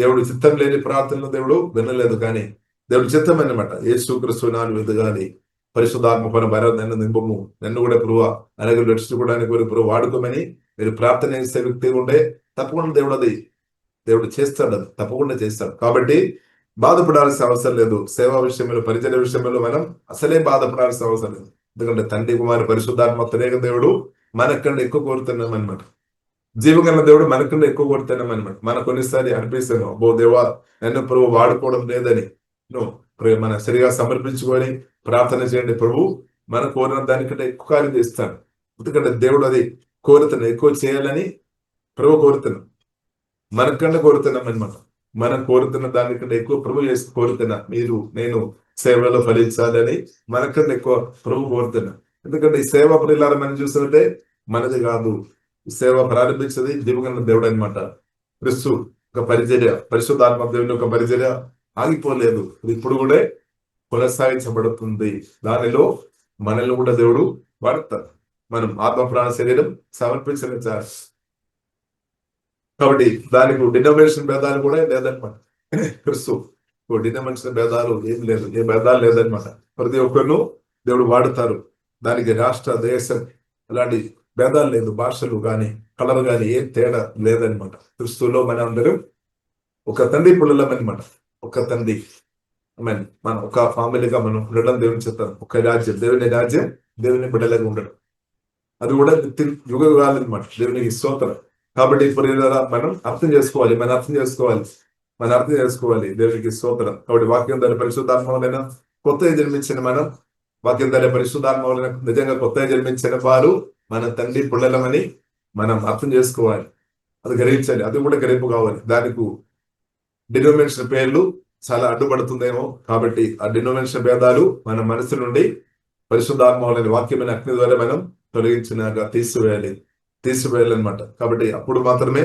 దేవుడు చిత్తం లేని ప్రార్థనలు దేవుడు వినలేదు. కానీ దేవుడు చిత్తం అన్నమాట. యేసుక్రీస్తు నాను ఎదగాలి, పరిశుద్ధాత్మ పని భరతను నింపము, నన్ను కూడా ప్రభు అలాగే రక్షించుకోవడానికి ప్రభు వాడుకోమని మీరు ప్రార్థన చేసే వ్యక్తి ఉండే తప్పకుండా దేవుడు చేస్తాడు. అది తప్పకుండా చేస్తాడు. కాబట్టి బాధపడాల్సిన అవసరం లేదు. సేవా విషయంలో పరిచయ విషయంలో మనం అసలే బాధపడాల్సిన అవసరం లేదు. ఎందుకంటే తండ్రి కుమారి పరిశుద్ధాత్మ త్రియేక దేవుడు మనకన్నా ఎక్కువ కోరుతున్నాం అనమాట. జీవగల దేవుడు మనకన్నా ఎక్కువ కోరుతున్నాం అనమాట. మన కొన్నిసారి అనిపిస్తాను అబ్బో దేవా నన్ను ప్రభు వాడుకోవడం లేదని. మన సరిగా సమర్పించుకొని ప్రార్థన చేయండి. ప్రభు మన కోరిన దానికంటే ఎక్కువ కార్యం చేస్తాడు. ఎందుకంటే దేవుడు అది కోరుతున్నా ఎక్కువ చేయాలని ప్రభు కోరుతున్నాం, మనకన్నా కోరుతున్నాం అనమాట. మనం కోరుతున్న దానికంటే ఎక్కువ ప్రభు చేసి కోరుతున్నా. మీరు నేను సేవలో ఫలించాలని మనకన్నా ఎక్కువ ప్రభు కోరుతున్నా. ఎందుకంటే ఈ సేవ ప్రియులారా మనం చూస్తుంటే మనది కాదు. ఈ సేవ ప్రారంభించేది జీవగల దేవుడు అనమాట. క్రీస్తు ఒక పరిచర్య, పరిశుద్ధాత్మ దేవుని ఒక పరిచర్య ఆగిపోలేదు. ఇప్పుడు కూడా కొనసాగించబడుతుంది. దానిలో మనల్ని కూడా దేవుడు వాడతారు. మనం ఆత్మ ప్రాణ శరీరం సమర్పించిన కాబట్టి దానికి డినోమినేషన్ భేదాలు కూడా లేదనమాట. క్రీస్తు డినోమినేషన్ భేదాలు ఏం లేదు, ఏ భేదాలు లేదనమాట. ప్రతి ఒక్కరిను దేవుడు వాడుతారు. దానికి రాష్ట్ర, దేశం అలాంటి భేదాలు లేదు. భాషలు కానీ కలర్ కానీ ఏం తేడా లేదనమాట. క్రిస్తులో మన అందరం ఒక తండ్రి పిల్లలం అనమాట. ఒక తండ్రి మనం ఒక ఫ్యామిలీగా మనం ఉండడం దేవుని చెప్తాం. ఒక రాజ్యం, దేవుని రాజ్యం, దేవుని బిడ్డలుగా ఉండడం, అది కూడా యుగాలన్నమాట. దేవునికి స్తోత్రం. కాబట్టి ఇప్పుడు మనం అర్థం చేసుకోవాలి, మనం అర్థం చేసుకోవాలి. దేవునికి స్తోత్రం. కాబట్టి వాక్యం ద్వారా పరిశుద్ధాత్మలైన కొత్తగా జన్మించిన మనం, వాక్యం ద్వారా పరిశుద్ధాత్మలైన నిజంగా కొత్తగా జన్మించిన వారు మన తండ్రి పిల్లలమని మనం అర్థం చేసుకోవాలి. అది గ్రహించాలి. అది కూడా గ్రహింపు కావాలి. దానికి డినోమినేషన్ పేర్లు చాలా అడ్డుపడుతుందేమో. కాబట్టి ఆ డినోమినేషన్ భేదాలు మన మనసు నుండి పరిశుద్ధాత్మలైన వాక్యమైన అగ్ని ద్వారా మనం తొలగించినాక తీసివేయాలన్నమాట. కాబట్టి అప్పుడు మాత్రమే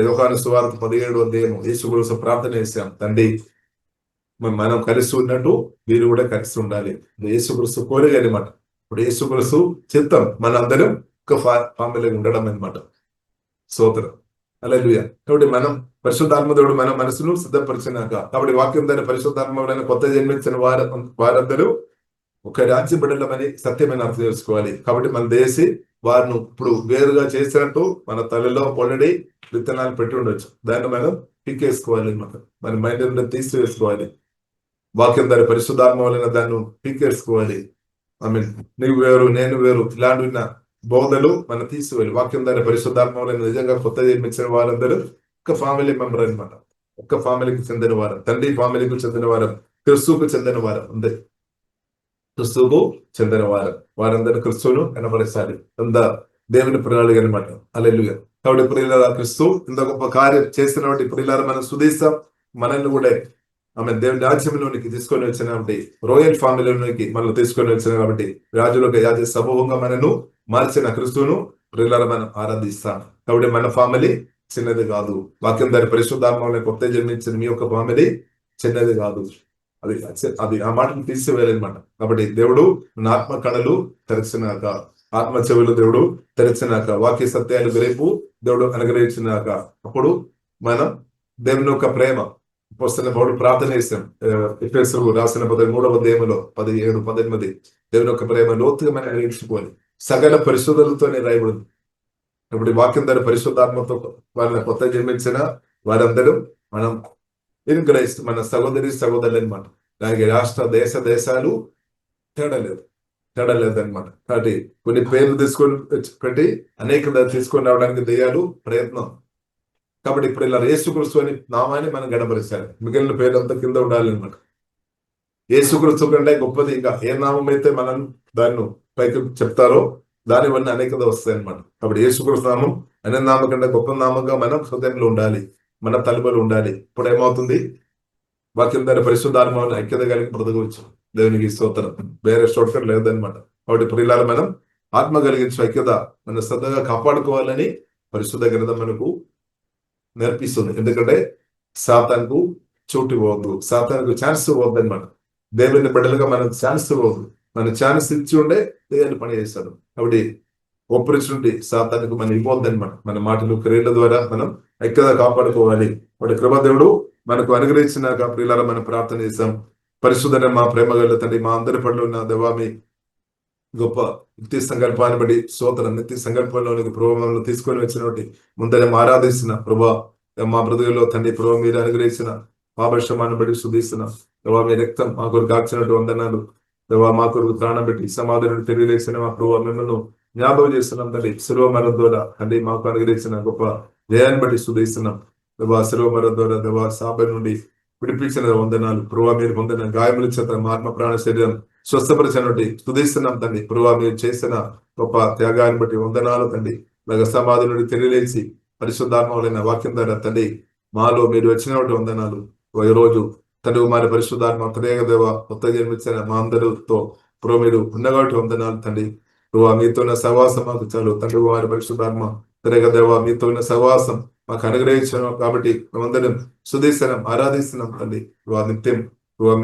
యోహాను సువార్త 17వ అధ్యాయం యేసు కోసం ప్రార్థన చేశాం. తండ్రి మనం కలిసి ఉన్నట్టు మీరు కూడా కలిసి ఉండాలి. యేసుక్రీస్తు కోరిక అనమాట. ఇప్పుడు యేసుక్రీస్తు చిత్తం మనందరం ఒక ఫ్యామిలీ ఉండడం అనమాట. స్తోత్రం. హల్లెలూయా. కాబట్టి మనం పరిశుద్ధాత్మదేవుడు మన మనసును సిద్ధపరిచినాక, కాబట్టి వాక్యం ద్వారా పరిశుద్ధాత్మ కొత్త జన్మించిన వారందరూ ఒక రాజ్య బిడ్డలమని సత్యమైన అర్థం చేసుకోవాలి. కాబట్టి మన దేశీ వారిని ఇప్పుడు వేరుగా చేసినట్టు మన తల్లిలో పొలడి విత్తనాలు పెట్టి ఉండొచ్చు. దాన్ని మనం పీకేసుకోవాలి, మన మైండ్ నుండి తీసివేసుకోవాలి. వాక్యం ద్వారా పరిశుద్ధాత్మ వలన దాన్ని పీకేసుకోవాలి. నీవు వేరు, నేను వేరు, ఇలాంటి బోధలు మనం తీసివేయాలి. వాక్యం ద్వారా పరిశుద్ధాత్మ వలన నిజంగా కొత్త జన్మించిన వారందరూ ఒక ఫ్యామిలీ మెంబర్ అనమాట. ఒక్క ఫ్యామిలీకి చెందిన వారు, తండ్రి ఫ్యామిలీకి చెందిన వారు, క్రిస్తుకు చెందిన వారు, అంతే. క్రిస్తుకు చెందిన వారందరూ క్రిస్తువును కనపరిచాలి. అంత దేవుని ప్రణాళిక అనమాట. హల్లెలూయా. కాబట్టి ప్రియులారా, క్రిస్తు ఇంత గొప్ప కార్యం చేసిన ప్రియులారా మనం సుదీస్తాం. మనల్ని కూడా దేవుని రాజ్యంలోనికి తీసుకొని వచ్చిన కాబట్టి, రోయల్ ఫ్యామిలీలోనికి మనల్ని తీసుకొని వచ్చిన కాబట్టి, రాజులకు రాజ్య సమూహంగా మనను మార్చిన క్రిస్తువును ప్రియులారా మనం ఆరాధిస్తాం. కాబట్టి మన ఫ్యామిలీ చిన్నది కాదు. వాక్యం దాని పరిశుద్ధాత్మలో కొత్త జన్మించిన మీ యొక్క ఫ్యామిలీ చిన్నది కాదు. అది ఆ మాటను తీసివేయాలన్నమాట. కాబట్టి దేవుడు మన ఆత్మ కళలు తెరచినాక, ఆత్మ చెవులు దేవుడు తెరచినాక, వాక్య సత్యాలు రేపు దేవుడు అనుగ్రహించినాక, అప్పుడు మనం దేవుని యొక్క ప్రేమ పుస్తకం పౌరుడు ప్రార్థన చేస్తాం. ఎఫెసీయులకు రాసిన 13వ అధ్యాయంలో 17, 18 దేవుని యొక్క ప్రేమ లోతుగా మనం గ్రహించుకోవాలి. సకల పరిశుద్ధులతోనే రాయబడింది. ఇప్పుడు వాక్యం ద్వారా పరిశుద్ధాత్మతో వారిని కొత్త జన్మించిన వారందరూ మనం గ్రహిస్తాం. మన సహోదరులు అనమాట. దానికి రాష్ట్ర, దేశాలు తేడా లేదు అనమాట. కాబట్టి కొన్ని పేర్లు తీసుకొని పెట్టి అనేక తీసుకొని రావడానికి దెయ్యాలు ప్రయత్నం. కాబట్టి ఇప్పుడు ఇలా యేసుక్రీస్తు అని నామాన్ని మనం గడపరిస్తారు. మిగిలిన పేర్లు అంతా కింద ఉండాలన్నమాట. యేసుక్రీస్తు కంటే గొప్పది ఇంకా ఏ నామం అయితే మనం దాన్ని పైకి చెప్తారో దాని వల్ల అనేకత వస్తాయి అనమాట. కాబట్టి యేసుక్రీస్తు నామం అనే నామం కంటే గొప్ప నామంగా మనం హృదయంలో ఉండాలి, మన తలుపులు ఉండాలి. ఇప్పుడు ఏమవుతుంది? వాక్యం ద్వారా పరిశుద్ధాత్మ ఐక్యత కలిగి బ్రతకవచ్చు. దేవునికి స్తోత్రం. వేరే షార్ట్కట్ లేదనమాట. కాబట్టి ప్రియులారా, మనం ఆత్మ కలిగించే ఐక్యత మన శ్రద్ధగా కాపాడుకోవాలని పరిశుద్ధ గ్రంథం మనకు నేర్పిస్తుంది. ఎందుకంటే సాతానుకు చోటు ఇవ్వద్దు, సాతానుకు ఛాన్స్ ఇవ్వద్దు అనమాట. దేవుని బిడ్డలుగా మనం ఛాన్స్ ఇవ్వద్దు. మన ఛాన్స్ ఇచ్చి ఉండే దేవుని పని చేస్తాడు. కాబట్టి ఆపర్చునిటీ సాతానుకు మనం ఇవ్వద్దు అనమాట. మన మాటలు, క్రియల ద్వారా మనం ఐక్యత కాపాడుకోవాలి. వాటి కృపాదేవుడు మనకు అనుగ్రహించినాక ప్రియులారా మనం ప్రార్థన చేస్తాం. పరిశుద్ధన మా ప్రేమ గల తండ్రి, మా అందరి పట్ల ఉన్న దేవామి గొప్ప నిత్య సంకల్పాన్ని బట్టి స్తోత్రం. నిత్య సంకల్పంలోనికి ప్రభావంలో తీసుకొని వచ్చినటువంటి ముందరే ఆరాధిస్తున్న ప్రభా, మా బ్రతుకుల్లో తండ్రి ప్రభావ మీరు అనుగ్రహించిన పాపక్షమాన్ని బట్టి శుద్ధిస్తున్న దేవా, మీ రక్తం మా కొరకు కాల్చినట్టు వందనాలు దేవా. మా కొరకు ప్రాణం పెట్టి సమాధానం తెలియజేసిన మా ప్రభావ మిమ్మల్ని జ్ఞాపకం చేస్తున్నాం తండ్రి. శిలువ మరణం ద్వారా తండ్రి మాకు అనుగ్రహించిన గొప్ప జయాన్ని బట్టి శుద్ధిస్తున్నాం దేవా. శిలువ మరణం ద్వారా దేవా సాబరి నుండి విడిపించిన వందనాలు ప్రభావ. మీరు పొందిన గాయముల చేత మా ఆత్మ ప్రాణ శరీరం స్వస్థపరిచినటువంటి స్తుతిస్తున్నాం తండ్రి. ప్రభావ మీరు చేసిన గొప్ప త్యాగాన్ని బట్టి వందనాలు తండ్రి. అలాగే సమాధి నుండి తెలియలేసి పరిశుద్ధాత్మలైన వాక్యం ద్వారా తండ్రి మాలో మీరు వచ్చినటువంటి వందనాలు. ఈ రోజు తండ్రి మరి పరిశుద్ధాత్మ త్రేక దేవ కొత్త జన్మించిన మా అందరితో ప్రభు మీరు ఉన్నగాటి వందనాలు తండ్రి. ప్రభావ మీతో ఉన్న సహవాసం మాకు చాలు తండ్రి. వారి పరిశుద్ధాత్మ త్రేక దేవ మీతో ఉన్న సహవాసం మాకు అనుగ్రహించడం కాబట్టి మేమందరం స్తుతిస్తున్నాం, ఆరాధిస్తున్నాం తండ్రి. నిత్యం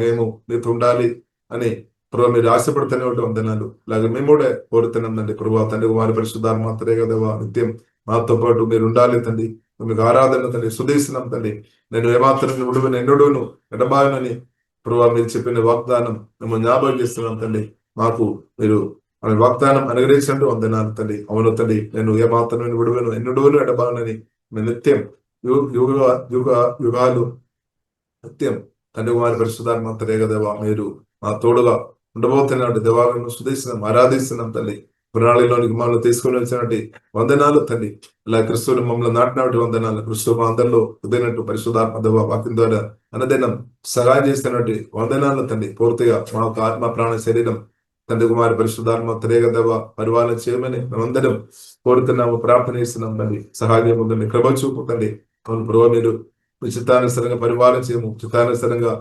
మేము మీతో ఉండాలి అని ప్రభావ మీరు ఆశపడుతూనే వందనాలు. అలాగే మేము కూడా కోరుతున్నాం తండ్రి. ప్రభావ తండ్రి వారి పరిశుద్ధాత్మ త్రేక దేవ నిత్యం మాతో పాటు మీరు ఉండాలి తండ్రి. మీకు ఆరాధన తండ్రి సుదేశనం తండ్రి. నేను ఏమాత్రం విడువను ఎన్నడూను ఎడబాయనని ప్రభావ మీరు చెప్పిన వాగ్దానం మేము జ్ఞాపకం చేస్తున్నాం తండ్రి. మాకు మీరు ఆమె వాగ్దానం అనుగ్రహించండి వందనాలు తండ్రి. అవును తండ్రి, నేను ఏమాత్రం విడువను ఎన్నడూను ఎడబాయనని నిత్యం యుగ యుగ యుగాలు నిత్యం తండ్రి వారి పరిశుధాత్మ తండ్రి దేవా మీరు మా తోడుగా ఉండబోతున్నాడు. దేవాలను సుదేశనం ఆరాధిస్తున్నాం తల్లి. ప్రణాళిలోనికి మమ్మల్ని తీసుకుని వచ్చినట్టు వందనాలు తండ్రి. ఇలా క్రిస్తువుని మమ్మల్ని నాటినట్టు వందనాలు. క్రిస్తువు మా అందరిలో ఉదయనట్టు పరిశుధాత్మ దేవ వాక్యం ద్వారా అనుదినం సహాయం చేస్తున్నట్టు వందనాలు తండ్రి. పూర్తిగా మా యొక్క ఆత్మ ప్రాణ శరీరం తండ్రి కుమారి పరిశుధాత్మ తండ్రి దేవ పరిపాలన చేయమని మేమందరం కోరుతున్నాము, ప్రార్థన చేస్తున్నాం తండ్రి. సహాయం పొందండి, కృప చూపుతండి. అవును ప్రభు, మీరు మీ చిత్తానుసరంగా పరిపాలన చేయము. చిత్తానుసరంగా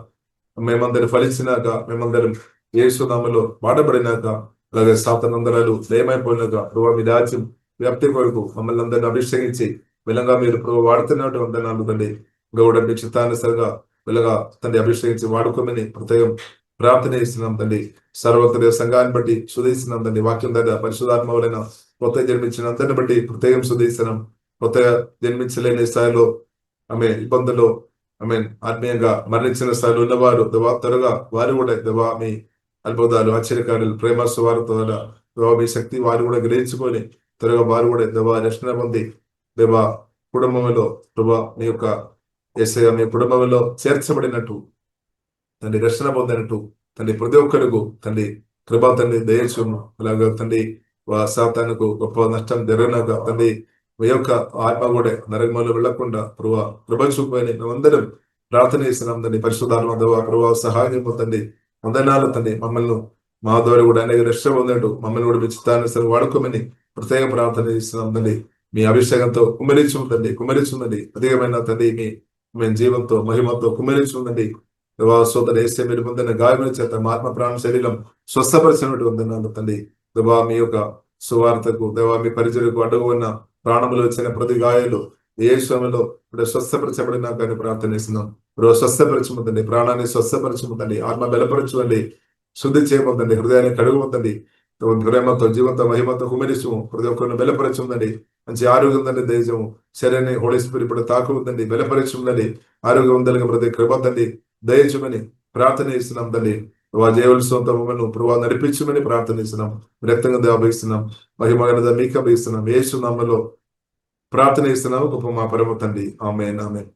మేమందరం ఫలించినాక, మేమందరం యేసునామములో వాడబడినాక, అలాగే సాతనందరాలు దయమైపోయినాక ప్రభు మీ రాజ్యం వ్యాప్తి కొరకు మమ్మల్ని అందరిని అభిషేకించి విలంగా మీరు ప్రభు వాడుతున్నట్టు వందనాలు తండ్రి. గౌడ మీ చిత్తానుసరంగా విలగా తండ్రి అభిషేకించి వాడుకోమని ప్రత్యేకం ప్రార్థన చేస్తున్నాం తండ్రి. సర్వత్ర సంఘాన్ని బట్టి సుదేశిస్తున్నాం తండ్రి. వాక్యం దగ్గర పరిశుధాత్మ వలన కొత్త జన్మించిన అందరిని బట్టి ప్రత్యేకం సుదేశనం. కొత్తగా జన్మించలేని స్థాయిలో ఆమె ఇబ్బందులు ఆమె ఆత్మీయంగా మరణించిన స్థాయిలో ఉన్నవారు త్వరగా వారు కూడా దేవా మీ అద్భుతాలు ఆశ్చర్యకారులు ప్రేమ సువార్త దేవా మీ శక్తి వారు కూడా గ్రహించుకొని త్వరగా వారు కూడా దేవా రక్షణ పొంది దేవా కుటుంబంలో ప్రభా మీ యొక్క యేసయ్య మీ కుటుంబంలో చేర్చబడినట్టు తండ్రి, రక్షణ పొందినట్టు తండ్రి ప్రతి ఒక్కరికి తండ్రి కృపా తండ్రి దయచుము. అలాగే తండ్రి సాతానుకు గొప్ప నష్టం జరగనాక తండ్రి మీ యొక్క ఆత్మ కూడా నరకములో వెళ్లకుండా ప్రభా కృప చూపని మేమందరం ప్రార్థన చేస్తున్నాం తండ్రి. పరిశుధాత్మ దేవా ప్రభా సహాయం పొందండి. వందనాలు తండ్రి. మమ్మల్ని మా ద్వారా కూడా అనేక రక్షణ పొందట్టు మమ్మల్ని కూడా మీ చిత్తానుసరి వాడుకోమని ప్రత్యేక ప్రార్థన చేస్తున్నాం తండ్రి. మీ అభిషేకంతో కుమరించుందండి, కుమరించుందండి. అధికమైన తండ్రి మీ మేము జీవంతో మహిమతో కుమరించుందండి. సోదరు వేస్తే మీరు పొందిన గాయముల చేత మా ఆత్మ ప్రాణ శరీరం స్వస్థపరిచినట్టు వందనాలు తండ్రి. దేవా మీ యొక్క సువార్తకు దేవా మీ పరిచయకు అడుగు ఉన్న ప్రాణములు వచ్చిన ప్రతి గాయాలు ఏ శ్రమలో ఇప్పుడు స్వస్థపరచబడినా కానీ ప్రార్థన చేస్తున్నాం. ఇప్పుడు స్వస్థపరచముందండి, ప్రాణాన్ని స్వస్థపరచముందండి, ఆత్మ బలపరచువండి, శుద్ధి చేయబోతండి, హృదయాన్ని కడుగుతుందండి. ప్రేమతో జీవంతో మహిమతో కుమరిచము ప్రతి ఒక్కరిని బలపరచుందండి. మంచి ఆరోగ్యం ఉందండి, దయచము శరీరాన్ని హోలీ స్పిరిట్ ఇప్పుడు తాకుతుందండి, బలపరచుందండి. ఆరోగ్యం ఉందని ప్రతి కృపందండి దయచుమని ప్రార్థన చేస్తున్నాం తండ్రి. జయవలసిన ప్రభావ నడిపించమని ప్రార్థన చేస్తున్నాం. రక్తంగా దేవయిస్తున్నాం, మహిమగనద మీకు అభిస్తున్నాం. యేసు నామములో ప్రార్థన చేస్తున్నాము గొప్ప మా పరమ తండ్రి. ఆమేన్, ఆమేన్.